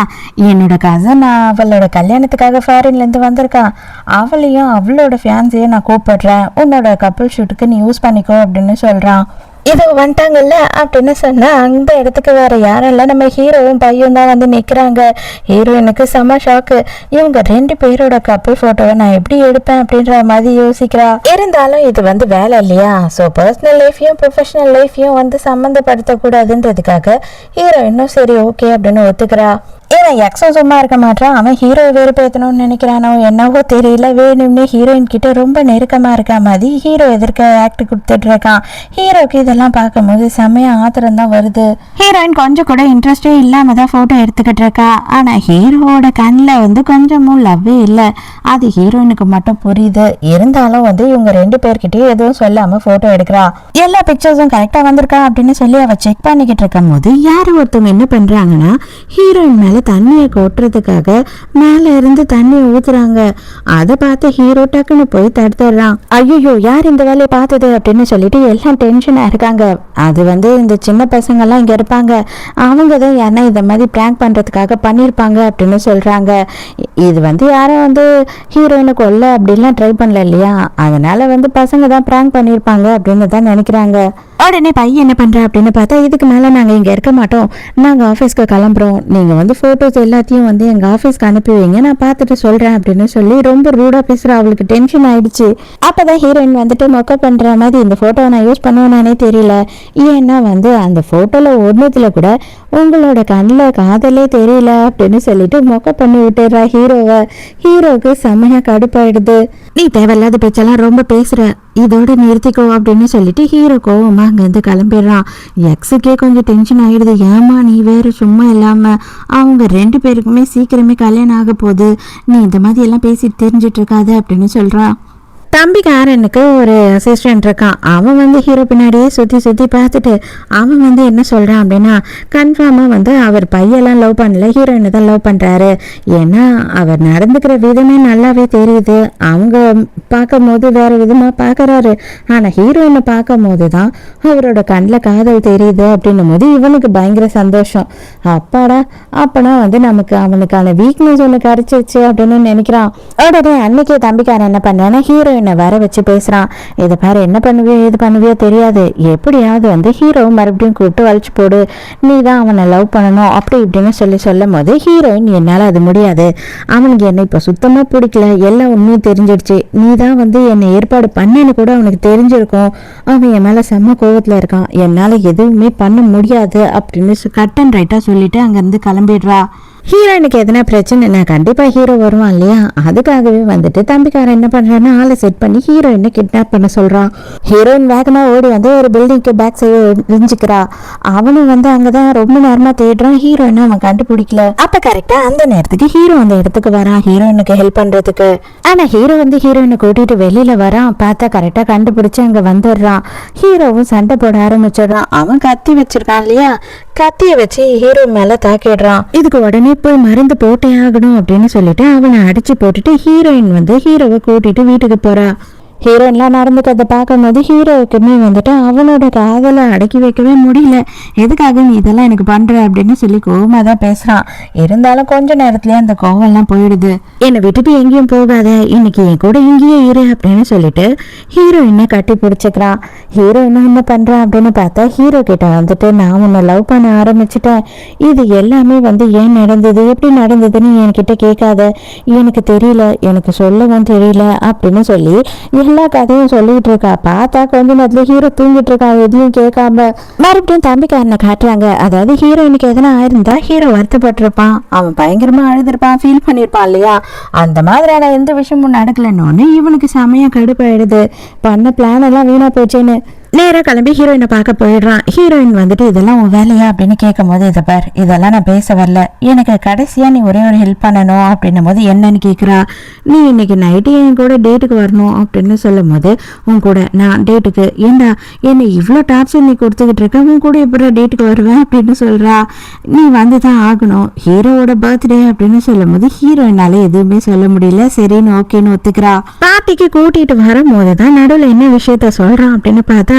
என்னோட கசன் அவளோட கல்யாணத்துக்காக ஃபாரின்ல இருந்து வந்திருக்கான், அவளையும் அவளோட ஃபியான்ஸையும் நான் கூப்பிடுறேன், உன்னோட கப்பல் ஷூட்டுக்கு நீ யூஸ் பண்ணிக்கோ அப்படின்னு சொல்றான். இது வந்துட்டாங்கல்ல அப்படின்னு சொன்னா அந்த இடத்துக்கு வேற யாரும் இல்லை, நம்ம ஹீரோவும் பையன் தான் வந்து நிற்கிறாங்க. ஹீரோயினுக்கு செம ஷாக்கு. இவங்க 2 பேரோட கப்பல் போட்டோவை நான் எப்படி எடுப்பேன் அப்படின்ற மாதிரி யோசிக்கிறா. இருந்தாலும் இது வந்து வேலை இல்லையா, ஸோ பர்சனல் லைஃபையும் ப்ரொஃபஷனல் லைஃபையும் வந்து சம்மந்தப்படுத்தக்கூடாதுன்றதுக்காக ஹீரோயினும் சரி ஓகே அப்படின்னு ஒத்துக்கிறா. இவன் எக்ஸும் சும்மா இருக்க மாட்டான். அவன் ஹீரோவை வெறுப்பேற்றணும்னு நினைக்கிறானோ என்னவோ தெரியல, வேணும்னே ஹீரோயின் கிட்ட ரொம்ப நெருக்கமா இருக்கா மாதிரி ஹீரோ எதிர்க்க ஆக்ட் கொடுத்துட்டு இருக்கான். ஹீரோக்கு இதெல்லாம் பார்க்கும்போது செம்மையா ஆத்திரம் தான் வருது. ஹீரோயின் கொஞ்சம் கூட இன்ட்ரெஸ்டே இல்லாம தான் போட்டோ எடுத்துக்கிட்டு இருக்கா. ஆனா ஹீரோவோட கண்ணில் வந்து கொஞ்சமும் லவ்வே இல்லை. அது ஹீரோயினுக்கு மட்டும் புரியுது. இருந்தாலும் வந்து இவங்க 2 பேர்கிட்டயும் எதுவும் சொல்லாம போட்டோ எடுக்கிறா. எல்லா பிக்சர்ஸும் கரெக்டா வந்திருக்கா அப்படின்னு சொல்லி அவ செக் பண்ணிக்கிட்டு இருக்கும் போது யாரு ஒருத்தவங்க என்ன பண்றாங்கன்னா, ஹீரோயின் மேல தண்ணியை கொட்டுறதுக்காக மேல இருந்து தண்ணியை ஊத்துறாங்க. அதை பார்த்து ஹீரோ டக்குன்னு போய் தடுத்துடுறான். ஐயோ யார் இந்த வேலையை பார்த்தது அப்படின்னு சொல்லிட்டு எல்லாம் டென்ஷனா இருக்காங்க. அது வந்து இந்த சின்ன பசங்க எல்லாம் இங்க இருப்பாங்க, அவங்க தான் யாரா இந்த மாதிரி பிராங்க் பண்றதுக்காக பண்ணிருப்பாங்க அப்படின்னு சொல்றாங்க. இது வந்து யாரும் வந்து ஹீரோயினை கொல்ல அப்படின்லாம் ட்ரை பண்ணல இல்லையா, அதனால வந்து பசங்க தான் பிராங்க் பண்ணிருப்பாங்க அப்படின்னு தான் நினைக்கிறாங்க. உடனே பையன் என்ன பண்ற அப்படின்னு பார்த்தா, இதுக்கு மேல நாங்க இங்க இருக்க மாட்டோம், நாங்க ஆபீஸ்க்கு கிளம்புறோம், நீங்க வந்து போட்டோஸ் எல்லாத்தையும் வந்து எங்க ஆபீஸ்க்கு அனுப்பி வைங்க, நான் பார்த்துட்டு சொல்றேன் அப்படின்னு சொல்லி ரொம்ப ரூடா பேசுறா. அவளுக்கு டென்ஷன் ஆயிடுச்சு. அப்பதான் ஹீரோயின் வந்துட்டு மொக்க பண்ற மாதிரி, இந்த போட்டோவை நான் யூஸ் பண்ணுவேனானே தெரியல, ஏன்னா வந்து அந்த போட்டோல ஒண்ணுத்துல கூட உங்களோட கண்ணில் காதலே தெரியல அப்படின்னு சொல்லிட்டு மொக்க பண்ணி விட்டுறா ஹீரோவை. ஹீரோவுக்கு செம்மையா கடுப்பாயிடுது. நீ தேவையில்லாத பேச்செல்லாம் ரொம்ப பேசுற, இதோட நிறுத்திக்கோ அப்படின்னு சொல்லிட்டு ஹீரோ கோவமா அங்கேருந்து கிளம்பிடுறான். எக்ஸுக்கே கொஞ்சம் டென்ஷன் ஆகிடுது. ஏமா நீ வேறு சும்மா இல்லாமல் அவங்க 2 பேருக்குமே சீக்கிரமே கல்யாணம் ஆக போகுது, நீ இந்த மாதிரி எல்லாம் பேசிட்டு தெரிஞ்சிட்டு இருக்காது அப்படின்னு சொல்கிறான். தம்பிக்காரனுக்கு ஒரு அசிஸ்டன்ட் இருக்கான். அவன் வந்து ஹீரோ பின்னாடியே சுற்றி பார்த்துட்டு அவன் வந்து என்ன சொல்கிறான் அப்படின்னா, கன்ஃபார்மாக வந்து அவர் பையெல்லாம் லவ் பண்ணல, ஹீரோயினை தான் லவ் பண்ணுறாரு. ஏன்னா அவர் நடந்துக்கிற விதமே நல்லாவே தெரியுது. அவங்க பார்க்கும் போது வேறு விதமாக பார்க்குறாரு, ஆனால் ஹீரோயினை பார்க்கும் போது தான் அவரோட கண்ணில் காதல் தெரியுது அப்படின்னும் போது இவனுக்கு பயங்கர சந்தோஷம். அப்பாடா, அப்பனா வந்து நமக்கு அவனுக்கான வீக்னஸ் ஒன்று கிடச்சிருச்சு அப்படின்னு நினைக்கிறான். உடனே அன்னைக்கே தம்பிக்காரன் என்ன பண்ணுறான்னா, ஹீரோ ஹீரோயினை வர வச்சு பேசுறான். இதை பாரு, என்ன பண்ணுவியோ எது பண்ணுவியோ தெரியாது, எப்படியாவது வந்து ஹீரோவை மறுபடியும் கூப்பிட்டு வலிச்சு போடு, நீ தான் அவனை லவ் பண்ணணும் அப்படி இப்படின்னு சொல்லும் போது ஹீரோயின், என்னால் அது முடியாது, அவனுக்கு என்னை இப்போ சுத்தமாக பிடிக்கல, எல்லா உண்மையும் தெரிஞ்சிடுச்சு, நீ தான் வந்து என்னை ஏற்பாடு பண்ணேன்னு கூட அவனுக்கு தெரிஞ்சிருக்கும், அவன் என் மேலே செம்ம கோவத்தில் இருக்கான், என்னால் எதுவுமே பண்ண முடியாது அப்படின்னு கட் அண்ட் ரைட்டாக சொல்லிட்டு அங்கேருந்து கிளம்பிடுறா. ஹீரோயினுக்கு எதனா பிரச்சனைனா கண்டிப்பா ஹீரோ வருவான் இல்லையா, அதுக்காகவே வந்துட்டு தம்பிக்காரன் என்ன பண்றான்னு ஆளை செட் பண்ணி ஹீரோயினை கிட்னாப் பண்ண சொல்றான். ஹீரோயின் வேகமா ஓடி வந்து ஒரு பில்டிங்க்கு பேக் சைடு விரிஞ்சுக்கிறா. அவனும் வந்து அங்கதான் ரொம்ப நேரமா தேடுறான், ஹீரோயினை அவன் கண்டுபிடிக்கல. அப்ப கரெக்டா அந்த நேரத்துக்கு ஹீரோ அந்த இடத்துக்கு வரான் ஹீரோயினுக்கு ஹெல்ப் பண்றதுக்கு. ஆனா ஹீரோ வந்து ஹீரோயினை கூட்டிட்டு வெளியில வரான், பார்த்தா கரெக்டா கண்டுபிடிச்சு அங்க வந்துடுறான். ஹீரோவும் சண்டை போட ஆரம்பிச்சிடுறான். அவன் கத்தி வச்சிருக்கான் இல்லையா, கத்திய வச்சு ஹீரோ மேல தாக்கிடுறான். இதுக்கு உடனே போய் மருந்து போட்டே ஆகணும் அப்படின்னு சொல்லிட்டு அவனை அடிச்சு போட்டுட்டு ஹீரோயின் வந்து ஹீரோவை கூட்டிட்டு வீட்டுக்கு போறா. ஹீரோயின்லாம் நடந்துக்கிறத பார்க்கும்போது ஹீரோவுக்குமே வந்துட்டு அவனோட காதலை அடக்கி வைக்கவே முடியல. எதுக்காக நீ இதெல்லாம் எனக்கு பண்ற அப்படின்னு சொல்லி கோவமாக தான் பேசுறான். இருந்தாலும் கொஞ்ச நேரத்துலயே அந்த கோவம்லாம் போயிடுது. என்னை விட்டுட்டு எங்கேயும் போகாத, இன்னைக்கு என் கூட இங்கேயே இரு அப்படின்னு சொல்லிட்டு ஹீரோயினை கட்டி பிடிச்சிக்கிறான். ஹீரோயினும் என்ன பண்றான் அப்படின்னு பார்த்தா ஹீரோ கிட்ட வந்துட்டு, நான் உன்னை லவ் பண்ண ஆரம்பிச்சுட்டேன், இது எல்லாமே வந்து ஏன் நடந்தது எப்படி நடந்ததுன்னு என்கிட்ட கேட்காத, எனக்கு தெரியல, எனக்கு சொல்லவும் தெரியல அப்படின்னு சொல்லி எல்லா கதையும் சொல்லிட்டு இருக்கா. பார்த்தா கொஞ்ச நேரத்துல ஹீரோ தூங்கிட்டு இருக்கா, எதையும் கேட்காம. மறுபடியும் தம்பிக்காரனை காட்டுறாங்க. அதாவது ஹீரோயினுக்கு எதனா ஆயிருந்தா ஹீரோ வருத்தப்பட்டிருப்பான், அவன் பயங்கரமா அழுதுருப்பான், ஃபீல் பண்ணிருப்பான் இல்லையா, அந்த மாதிரியான எந்த விஷயமும் நடக்கலன்னு இவனுக்கு செமையா கடுப்பாயிடுது. பண்ண பிளான் எல்லாம் வீணா போச்சுன்னு நேராக கிளம்பி ஹீரோயினை பார்க்க போயிடுறான். ஹீரோயின் வந்துட்டு, இதெல்லாம் உன் வேலையா அப்படின்னு கேட்கும் போது, இதை பார், இதெல்லாம் நான் பேச வரல, எனக்கு கடைசியாக நீ ஒரே ஒரு ஹெல்ப் பண்ணணும் அப்படின்னும் போது என்னன்னு கேட்குறா. நீ இன்னைக்கு நைட்டு என் கூட டேட்டுக்கு வரணும் அப்படின்னு சொல்லும் போது, உன் கூட நான் டேட்டுக்கு, ஏண்டா என்னை இவ்வளோ டார்ச்சர் நீ கொடுத்துக்கிட்டு இருக்க, உன் கூட எப்படி டேட்டுக்கு வருவேன் அப்படின்னு சொல்கிறா. நீ வந்து தான் ஆகணும், ஹீரோவோட பர்த்டே அப்படின்னு சொல்லும் போது ஹீரோயினால எதுவுமே சொல்ல முடியல. சரின்னு ஓகேன்னு ஒத்துக்கிறா. பார்ட்டிக்கு கூட்டிகிட்டு வரும்போது தான் நடுவில் என்ன விஷயத்த சொல்கிறான் அப்படின்னு பார்த்தா,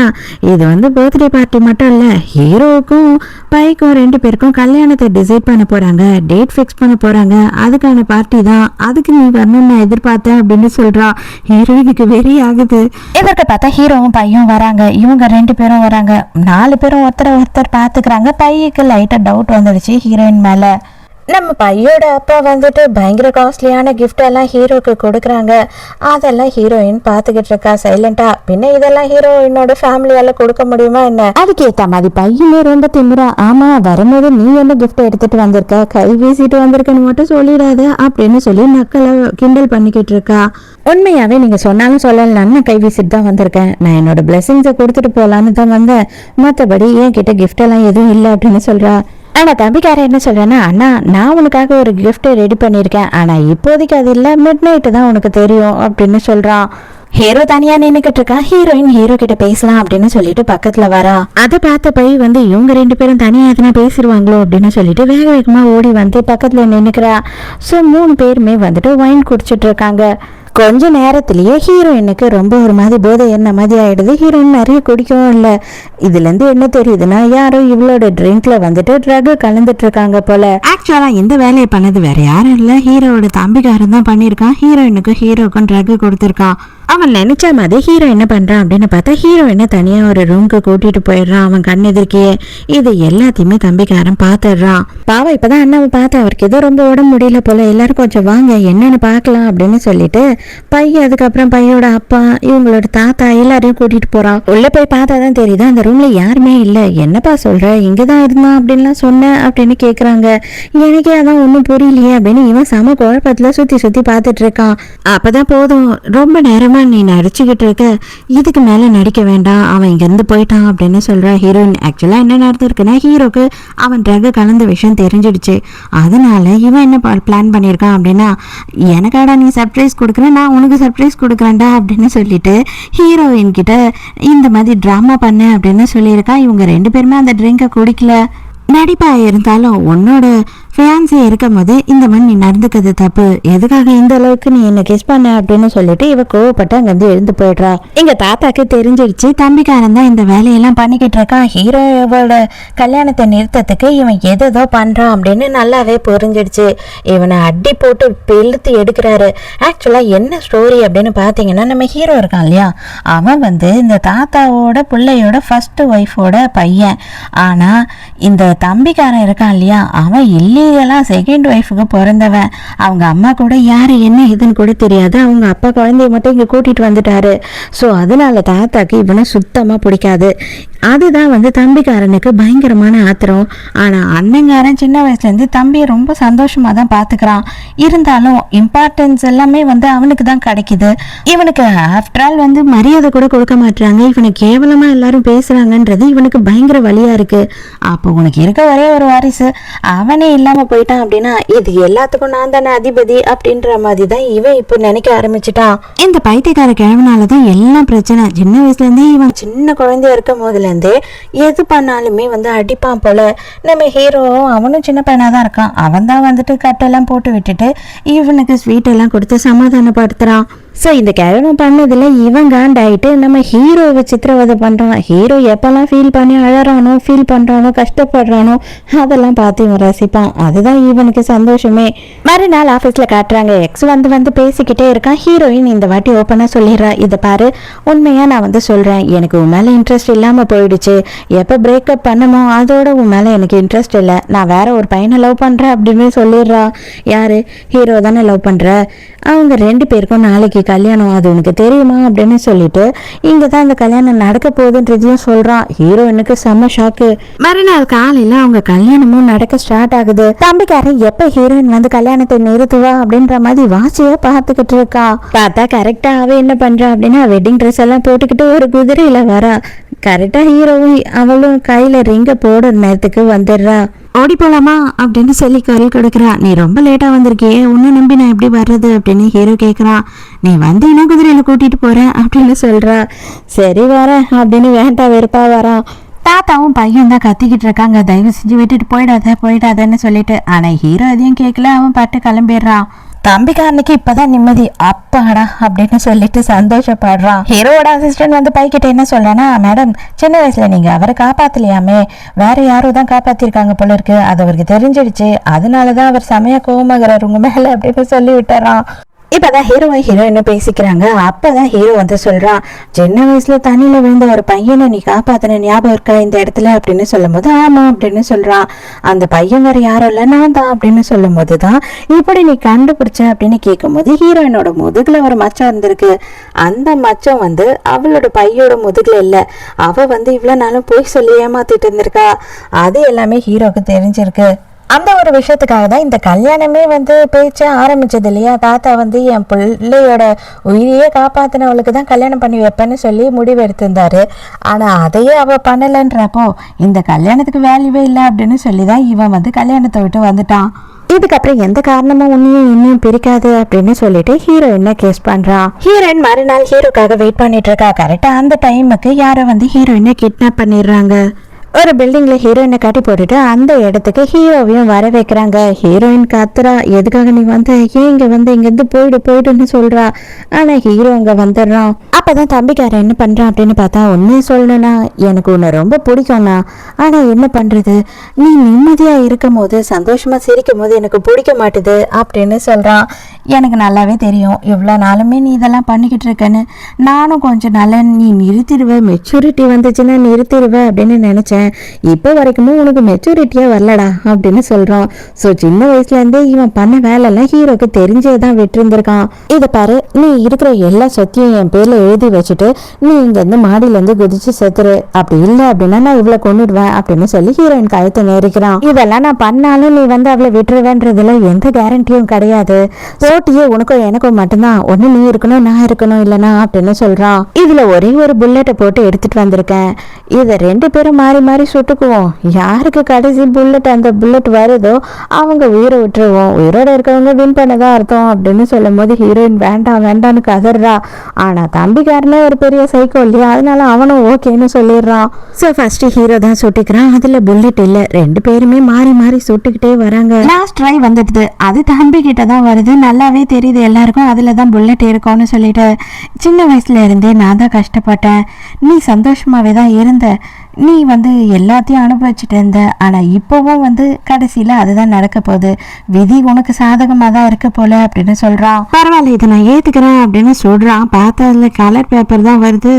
இது வந்து பர்த்டே பார்ட்டி மட்டும் இல்ல, ஹீரோவுக்கும் பைக்கும் 2 பேருக்கும் கல்யாணத்தை டிசைட் பண்ண போறாங்க, டேட் ஃபிக்ஸ் பண்ண போறாங்க, அதுக்கான பார்ட்டி தான், அதுக்கு நீ வரணும்னு நான் எதிர்பார்த்தேன் அப்படின்னு சொல்றா. ஹீரோயினுக்கு வெறி ஆகுது. இதற்கு பார்த்தா ஹீரோவும் பையும் வராங்க. இவங்க 2 பேரும் வராங்க. 4 பேரும் ஒருத்தர் பாத்துக்கிறாங்க. பையனுக்கு லைட்டா டவுட் வந்துடுச்சு ஹீரோயின் மேல. நம்ம பையோட அப்பா வந்துட்டு பயங்கர காஸ்ட்லியான கிஃப்ட் எல்லாம் ஹீரோக்கு கொடுக்குறாங்க. அதெல்லாம் ஹீரோயின் பார்த்துக்கிட்டு இருக்கா சைலண்டா. பின்ன இதெல்லாம் ஹீரோயினோட ஃபேமிலியால கொடுக்க முடியுமா என்ன? அதுக்கு ஏத்த மாதிரி பையனே ரொம்ப திமிரா, ஆமா வரும்போது நீ என்ன கிஃப்ட் எடுத்துட்டு வந்திருக்க, கை வீசிட்டு வந்திருக்கன்னு மட்டும் சொல்லிடாது அப்படின்னு சொல்லி நக்கலை கிண்டல் பண்ணிக்கிட்டு இருக்கா. உண்மையாவே நீங்க சொன்னாலும் சொல்லலாம், நான் கை வீசிட்டு தான் வந்திருக்கேன், நான் என்னோட பிளெஸிங்ஸை கொடுத்துட்டு போலான்னு தான் வந்தேன், மற்றபடி என் கிட்ட கிஃப்ட் எல்லாம் எதுவும் இல்லை அப்படின்னு சொல்றா. ஆனா தம்பிக்காரன் என்ன சொல்றேன்னா, அண்ணா நான் உனக்காக ஒரு கிஃப்ட் ரெடி பண்ணியிருக்கேன், ஆனா இப்போதைக்கு அது இல்லை, மிட் நைட்டு தான் உனக்கு தெரியும் அப்படின்னு சொல்றான். ஹீரோ தனியா நின்னுக்கிட்டு இருக்கா. ஹீரோயின் ஹீரோ கிட்ட பேசலாம் அப்படின்னு சொல்லிட்டு பக்கத்துல வரா. அதை பார்த்த பை வந்து இவங்க 2 பேரும் தனியா எதனா பேசிடுவாங்களோ அப்படின்னு சொல்லிட்டு வேக வேகமா ஓடி வந்து பக்கத்துல நின்னுக்கிறா. ஸோ 3 பேருமே வந்துட்டு வைன் குடிச்சிட்டு இருக்காங்க. கொஞ்ச நேரத்திலேயே ஹீரோயினுக்கு ரொம்ப ஒரு மாதிரி போதை என்ன மாதிரி ஆயிடுது. ஹீரோயின் நிறைய குடிக்கவும் இல்லை. இதுல இருந்து என்ன தெரியுதுன்னா, யாரோ இவளோட ட்ரிங்க்ல வந்துட்டு ட்ரக் கலந்துட்டு இருக்காங்க போல. ஆக்சுவலா இந்த வேலையை பண்ணது வேற யாரும் இல்ல, ஹீரோவோட தம்பிக்காரன் தான் பண்ணிருக்கான். ஹீரோக்கும் ட்ரக் கொடுத்துருக்கான். அவன் நினைச்ச மாதிரி ஹீரோ என்ன பண்றான் அப்படின்னு பார்த்தா, ஹீரோயினை தனியா ஒரு ரூம்க்கு கூட்டிட்டு போயிடுறான் அவன் கண் எதிர்க்கையே. இது எல்லாத்தையுமே தம்பிக்காரன் பாத்துடுறான். பாவம் இப்பதான் அண்ணாவை பார்த்து அவருக்கு ஏதோ ரொம்ப உடம்பு முடியல போல, எல்லாரும் கொஞ்சம் வாங்க என்னன்னு பாக்கலாம் அப்படின்னு சொல்லிட்டு பையன், அதுக்கப்புறம் பையோட அப்பா, இவங்களோட தாத்தா எல்லாரையும் கூட்டிட்டு போறான். உள்ள போய் பார்த்தாதான் தெரியுது அந்த ரூம்ல யாருமே இல்ல. என்னப்பா சொல்ற, இங்கதான் இருந்தான் அப்படின்லாம் சொன்ன அப்படின்னு கேக்குறாங்க. எனக்கே அதான் ஒன்னும் புரியலையே அப்படின்னு இவன் சம குழப்பத்துல சுத்தி சுத்தி பாத்துட்டு இருக்கான். அப்பதான் போதும், ரொம்ப நேரமா நீ நடிச்சுக்கிட்டு இருக்க, இதுக்கு மேல நடிக்க வேண்டாம், அவன் இங்க இருந்து போயிட்டான் அப்படின்னு சொல்ற ஹீரோயின். ஆக்சுவலா என்ன நடந்திருக்குன்னா, ஹீரோக்கு அவன் ட்ரக் கலந்த விஷயம் தெரிஞ்சிடுச்சு. அதனால இவன் என்ன பிளான் பண்ணியிருக்கான் அப்படின்னா, எனக்காடா நீ சர்ப்ரைஸ் கொடுக்குற, நான் உனக்கு சர்ப்ரைஸ் கொடுக்குறேன்டா அப்படின்னு சொல்லிட்டு ஹீரோயின் கிட்ட இந்த மாதிரி ட்ராமா பண்ண அப்படின்னு சொல்லியிருக்கான். இவங்க 2 பேருமே அந்த ட்ரிங்கை குடிக்கல. நடிப்பா இருந்தாலும் உன்னோட ஃபியான்சி இருக்கும் போது இந்த மாதிரி நீ நடந்துக்கிறது தப்பு, எதுக்காக இந்த அளவுக்கு நீ என்ன கிஸ் பண்ண அப்படின்னு சொல்லிட்டு இவ கோவப்பட்டு அங்கிருந்து எழுந்து போயிடுறா. எங்க தாத்தாக்கு தெரிஞ்சிடுச்சு தம்பிக்காரன் தான் இந்த வேலையெல்லாம் பண்ணிக்கிட்டு இருக்கான், ஹீரோவோட கல்யாணத்தை நிறுத்தத்துக்கு இவன் எதோ பண்றான் அப்படின்னு நல்லாவே புரிஞ்சிடுச்சு. இவனை அடி போட்டு இழுத்து எடுக்கிறாரு. ஆக்சுவலா என்ன ஸ்டோரி அப்படின்னு பாத்தீங்கன்னா, நம்ம ஹீரோ இருக்கான் இல்லையா, அவன் இந்த தாத்தாவோட பிள்ளையோட ஃபர்ஸ்ட் ஒய்ஃபோட பையன். ஆனா இந்த தம்பிக்காரன் இருக்கான் இல்லையா, அவன் இல்லீகலா செகண்ட் ஒய்ஃபுக்கு பிறந்தவன். அவங்க அம்மா கூட யாரு என்ன இதுன்னு கூட தெரியாது, அவங்க அப்பா குழந்தைய மட்டும் இங்க கூட்டிட்டு வந்துட்டாரு. ஸோ அதனால தாத்தாக்கு இவனை சுத்தமா பிடிக்காது. அதுதான் தம்பிக்காரனுக்கு பயங்கரமான ஆத்திரம். ஆனா அண்ணங்காரன் சின்ன வயசுல இருந்து தம்பியை ரொம்ப சந்தோஷமா தான் பாத்துக்கிறான். இருந்தாலும் இம்பார்ட்டன்ஸ் எல்லாமே அவனுக்கு தான் கிடைக்குது. இவனுக்கு ஆஃப்டர் ஆல் மரியாதை கூட கொடுக்க மாட்டாங்க. இவனை கேவலமா எல்லாரும் பேசுறாங்கன்றது இவனுக்கு பயங்கர வலியா இருக்கு. அப்போ உனக்கு இருக்க ஒரே ஒரு வாரிசு, அவனே இல்லாம போயிட்டான் அப்படின்னா இது எல்லாத்துக்கும் நான் தானே அதிபதி அப்படின்ற மாதிரி தான் இவன் இப்போ நினைக்க ஆரம்பிச்சுட்டான். இந்த பைத்தியக்கார கிழவனாலதான் எல்லாம் பிரச்சனை. சின்ன வயசுல இருந்தே இவன் சின்ன குழந்தையா இருக்கும் போதுல இருந்தே எது பண்ணாலுமே அடிப்பான் போல. நம்ம ஹீரோ அவனும் சின்ன பையனாதான் இருக்கான். அவன் தான் கட்டெல்லாம் போட்டு விட்டுட்டு இவனுக்கு ஸ்வீட் எல்லாம் கொடுத்து சமாதானப்படுத்துறான். ஸோ இந்த கிழமை பண்ணதில் இவன் காண்டாயிட்டு நம்ம ஹீரோவை சித்திரவதை பண்ணுறான். ஹீரோ எப்போல்லாம் ஃபீல் பண்ணி அழறானோ, ஃபீல் பண்ணுறானோ, கஷ்டப்படுறானோ அதெல்லாம் பார்த்து இவன் ரசிப்பான். அதுதான் இவனுக்கு சந்தோஷமே. மறுநாள் ஆஃபீஸில் காட்டுறாங்க. எக்ஸ் பேசிக்கிட்டே இருக்கான். ஹீரோயின் இந்த வாட்டி ஓப்பனாக சொல்லிடுறா, இதை பாரு, உண்மையாக நான் சொல்கிறேன், எனக்கு உன் மேலே இன்ட்ரெஸ்ட் இல்லாமல் போயிடுச்சு. எப்போ பிரேக்கப் பண்ணமோ அதோட உன் மேலே எனக்கு இன்ட்ரெஸ்ட் இல்லை, நான் வேற ஒரு பையனை லவ் பண்ணுறேன் அப்படின்னு சொல்லிடுறா. யாரு? ஹீரோ தானே லவ் பண்ணுற. அவங்க 2 பேருக்கும் நாளைக்கு கல்யாணம், அது உனக்கு தெரியுமா அப்படின்னு சொல்லிட்டு இங்க தான் அந்த கல்யாணம் நடக்க போகுதுன்றதையும் சொல்றான். ஹீரோயினுக்கு செம்ம ஷாக்கு. மறுநாள் காலையில அவங்க கல்யாணமும் நடக்க ஸ்டார்ட் ஆகுது. தம்பிக்காரன் எப்ப ஹீரோயின் கல்யாணத்தை நிறுத்துவா அப்படின்ற மாதிரி வாட்சியா பார்த்துக்கிட்டு இருக்கா. பார்த்தா கரெக்டா அவ என்ன பண்றா அப்படின்னா, வெட்டிங் ட்ரெஸ் எல்லாம் போட்டுக்கிட்டு ஒரு குதிரையில வரா. கரெக்டா ஹீரோவும் அவளும் கையில ரிங்க போடுற நேரத்துக்கு வந்துடுறா. ஓடி போலாமா அப்படின்னு சொல்லி குரல் கொடுக்குறா. நீ ரொம்ப லேட்டா வந்திருக்கியே, உன்னை நம்பி நான் எப்படி வர்றது அப்படின்னு ஹீரோ கேட்குறான். நீ வந்தீங்கன்னா குதிரையில கூட்டிட்டு போறேன் அப்படின்னு சொல்றா. சரி வரேன் அப்படின்னு வேண்டா வெறுப்பா வரான். தாத்தாவும் பையன் தான் கத்திக்கிட்டு இருக்காங்க, தயவு செஞ்சு விட்டுட்டு போயிடாதன்னு சொல்லிட்டு. ஆனா ஹீரோ எதையும் கேட்கல, அவன் பாட்டு கிளம்பிடுறான். தம்பிக்காரனுக்கு இப்பதான் நிம்மதி, அப்பாடா அப்படின்னு சொல்லிட்டு சந்தோஷப்படுறான். ஹீரோட அசிஸ்டன்ட் பைக்கிட்ட என்ன சொல்றானா, மேடம் சின்ன வயசுல நீங்க அவரை காப்பாத்தலையாமே, வேற யாரும் தான் காப்பாத்திருக்காங்க போல இருக்கு, அது அவருக்கு தெரிஞ்சிடுச்சு, அதனாலதான் அவர் செமையா கோவமாகறாரு உங்க மேல அப்படின்னு சொல்லி விட்டுறான். இப்பதான் ஹீரோயின் பேசிக்கிறாங்க. அப்பதான் ஹீரோ சொல்றான், சின்ன வயசுல தண்ணியில விழுந்த ஒரு பையனை நீ காப்பாத்தின ஞாபகம் இருக்கா இந்த இடத்துல அப்படின்னு சொல்லும் போது ஆமா அப்படின்னு சொல்றான். அந்த பையன் வேற யாரும் இல்ல, நான் தான் அப்படின்னு சொல்லும் போதுதான் இப்படி நீ கண்டுபிடிச்ச அப்படின்னு கேட்கும் போது ஹீரோயினோட முதுகுல ஒரு மச்சம் இருந்திருக்கு. அந்த மச்சம் அவளோட பையோட முதுகுல இல்ல, அவ இவ்வளவு நாளும் போய் சொல்லி ஏமாத்திட்டு இருந்திருக்கா. அது எல்லாமே ஹீரோக்கு தெரிஞ்சிருக்கு. அந்த ஒரு விஷயத்துக்காக தான் இந்த கல்யாணமே பேச்ச ஆரம்பிச்சது இல்லையா. தாத்தா என் பிள்ளையோட உயிரையே காப்பாத்தினவளுக்கு தான் கல்யாணம் பண்ணி வைப்பேன்னு சொல்லி முடிவு எடுத்திருந்தாரு. ஆனா அதையே அவ பண்ணலன்றப்போ இந்த கல்யாணத்துக்கு வேல்யூவே இல்லை அப்படின்னு சொல்லி தான் இவன் கல்யாணத்தை விட்டு வந்துட்டான். இதுக்கப்புறம் எந்த காரணமும் உன்னையும் இன்னும் பிரிக்காது அப்படின்னு சொல்லிட்டு ஹீரோயினை கேஸ் பண்றான். ஹீரோயின் மறுநாள் ஹீரோக்காக வெயிட் பண்ணிட்டு இருக்கா. கரெக்டா அந்த டைமுக்கு யாரோ ஹீரோயினை கிட்னாப் பண்ணிடுறாங்க. ஒரு பில்டிங்ல ஹீரோயினை கட்டி போட்டுட்டு அந்த இடத்துக்கு ஹீரோவையும் வர வைக்கிறாங்க. ஹீரோயின் கத்துறா, எதுக்காக நீ ஏன் இங்க இங்கிருந்து போயிடுன்னு சொல்றா. ஆனா ஹீரோ அங்க வந்துடுறான். அப்பதான் தம்பிக்காரன் என்ன பண்றான் அப்படின்னு பார்த்தா, உண்மையை சொல்லணும்னா எனக்கு உன்னை ரொம்ப பிடிக்கும்னா, ஆனா என்ன பண்றது, நீ நிம்மதியா இருக்கும் போது சந்தோஷமா சிரிக்கும் போது எனக்கு பிடிக்க மாட்டுது அப்படின்னு சொல்றான். எனக்கு நல்லாவே தெரியும் இவ்வளவு நாளுமே நீ இதெல்லாம் பண்ணிக்கிட்டு இருக்கேன்னு. நானும் கொஞ்சம் நாள நீ நிறுத்திடுவேன், மெச்சூரிட்டி வந்துச்சுன்னா நிறுத்திடுவேன் அப்படின்னு நினைச்சேன். இப்போ வரைக்குமே உனக்கு மெச்சூரிட்டியா வரலடா அப்படின்னு சொல்றான். சோ சின்ன வயசுல இருந்தே இவன் பண்ண வேலை எல்லாம் ஹீரோக்கு தெரிஞ்சேதான் விட்டுருந்திருக்கான். இத பாரு, நீ இருக்கிற எல்லா சொத்தையும் என் பேர்ல எழுதி வச்சுட்டு நீ இங்க இருந்து மாடியில இருந்து குதிச்சு செத்துரு, அப்படி இல்லை அப்படின்னா நான் இவ்வளவு கொண்டுடுவேன் அப்படின்னு சொல்லி ஹீரோயின் கழுத்தை நெரிக்கிறான். இதெல்லாம் நான் பண்ணாலும் நீ அவளை விட்டுருவேன்றதுல எந்த கேரண்டியும் கிடையாது. சோ போட்டியே உனக்கும் எனக்கும் மட்டும்தான், ஒண்ணு நீ இருக்கணும் நான் இருக்கணும் இல்லனா அப்படின்னு சொல்றான். இதுல ஒரே ஒரு புல்லட்டை போட்டு எடுத்துட்டு வந்திருக்கேன், இதை 2 பேரும் மாறி மாறி சுட்டுக்குவோம், யாருக்கு கடைசி புல்லட் அந்த புல்லட் வருதோ அவங்க உயிரை விட்டுருவோம், உயிரோட இருக்கவங்க வின் பண்ணதான் அர்த்தம் அப்படின்னு சொல்லும் போது ஹீரோயின் வேண்டாம் வேண்டான்னு கதறா. ஆனா தம்பிக்காரனே ஒரு பெரிய சைக்கோ இல்லையா, அதனால அவனும் ஓகேன்னு சொல்லிடுறான். ஸோ ஃபர்ஸ்ட் ஹீரோ தான் சுட்டுக்கிறான், அதுல புல்லட் இல்லை, 2 பேருமே மாறி மாறி சுட்டுக்கிட்டே வராங்க. லாஸ்ட் ட்ரை வந்துடுது, அது தம்பி கிட்ட தான் வருது, நல்லாவே தெரியுது எல்லாருக்கும் அதுல தான் புல்லட் இருக்கும்னு சொல்லிட்டு. சின்ன வயசுல இருந்தே நான் தான் கஷ்டப்பட்டேன், நீ சந்தோஷமாவே தான் இருந்த, நீ எல்லாத்தையும் அனுபவிச்சுட்டு இருந்த, ஆனால் இப்போவும் கடைசியில் அதுதான் நடக்க போகுது, விதி உனக்கு சாதகமாக தான் இருக்க போல அப்படின்னு சொல்கிறான். பரவாயில்ல இதை நான் ஏற்றுக்கிறேன் அப்படின்னு சொல்கிறான். பார்த்தா அதில் கலர் பேப்பர் தான் வருது,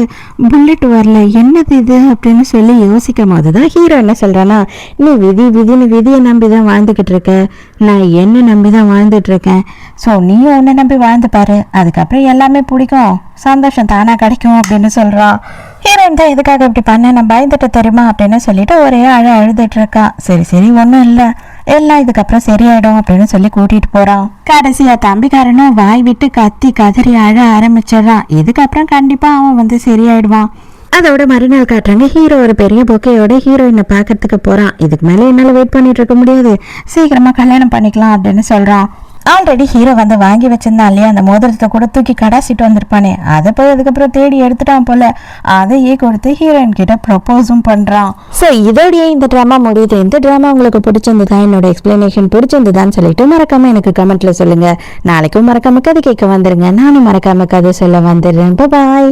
புல்லட் வரல, என்னது இது அப்படின்னு சொல்லி யோசிக்கும் போது தான் ஹீரோ என்ன சொல்கிறான்னா, நீ விதின்னு விதியை நம்பி தான் வாழ்ந்துக்கிட்டு இருக்க, நான் என்ன நம்பி தான் வாழ்ந்துட்டு இருக்கேன், ஸோ நீயும் உன்னை நம்பி வாழ்ந்து பாரு, அதுக்கப்புறம் எல்லாமே பிடிக்கும், சந்தோஷம் தானா கிடைக்கும் அப்படின்னு சொல்கிறான். ஹீரோயின் தான் எதுக்காக இப்படி பண்ண, நான் பயந்துட்டு தெரியுமா அப்படின்னு சொல்லிட்டு ஒரே அழுதுட்டு இருக்கா. சரி ஒன்றும் இல்லை, எல்லாம் இதுக்கப்புறம் சரியாயிடும் அப்படின்னு சொல்லி கூட்டிட்டு போறான். கடைசியா தம்பிக்காரனும் வாய் விட்டு கத்தி கதறி அழ ஆரம்பிச்சிடறான். இதுக்கப்புறம் கண்டிப்பா அவன் சரியாயிடுவான். அதோட மறுநாள் காட்டுறாங்க, ஹீரோ ஒரு பெரிய பொக்கையோட ஹீரோயினை பார்க்கறதுக்கு போறான். இதுக்கு மேலே என்னால் வெயிட் பண்ணிட்டு இருக்க முடியாது, சீக்கிரமா கல்யாணம் பண்ணிக்கலாம் அப்படின்னு சொல்றான். ஆல்ரெடி ஹீரோ வாங்கி வச்சிருந்தான் இல்லையா, அந்த மோதிரத்தை கூட தூக்கி கடாசிட்டு வந்திருப்பானே, அதை போய் அதுக்கப்புறம் தேடி எடுத்துட்டான் போல, அதையே கொடுத்து ஹீரோயின் கிட்ட ப்ரொபோஸும் பண்றான். ஸோ இதோடய இந்த ட்ராமா முடியுது. இந்த ட்ராமா உங்களுக்கு பிடிச்சிருந்ததா, என்னோட எக்ஸ்பிளனேஷன் பிடிச்சிருந்ததான்னு சொல்லிட்டு மறக்காம எனக்கு கமெண்ட்ல சொல்லுங்க. நாளைக்கும் மறக்காம கதை கேட்க வந்துருங்க, நானும் மறக்காம கதை சொல்ல வந்துடுறேன். பாய்.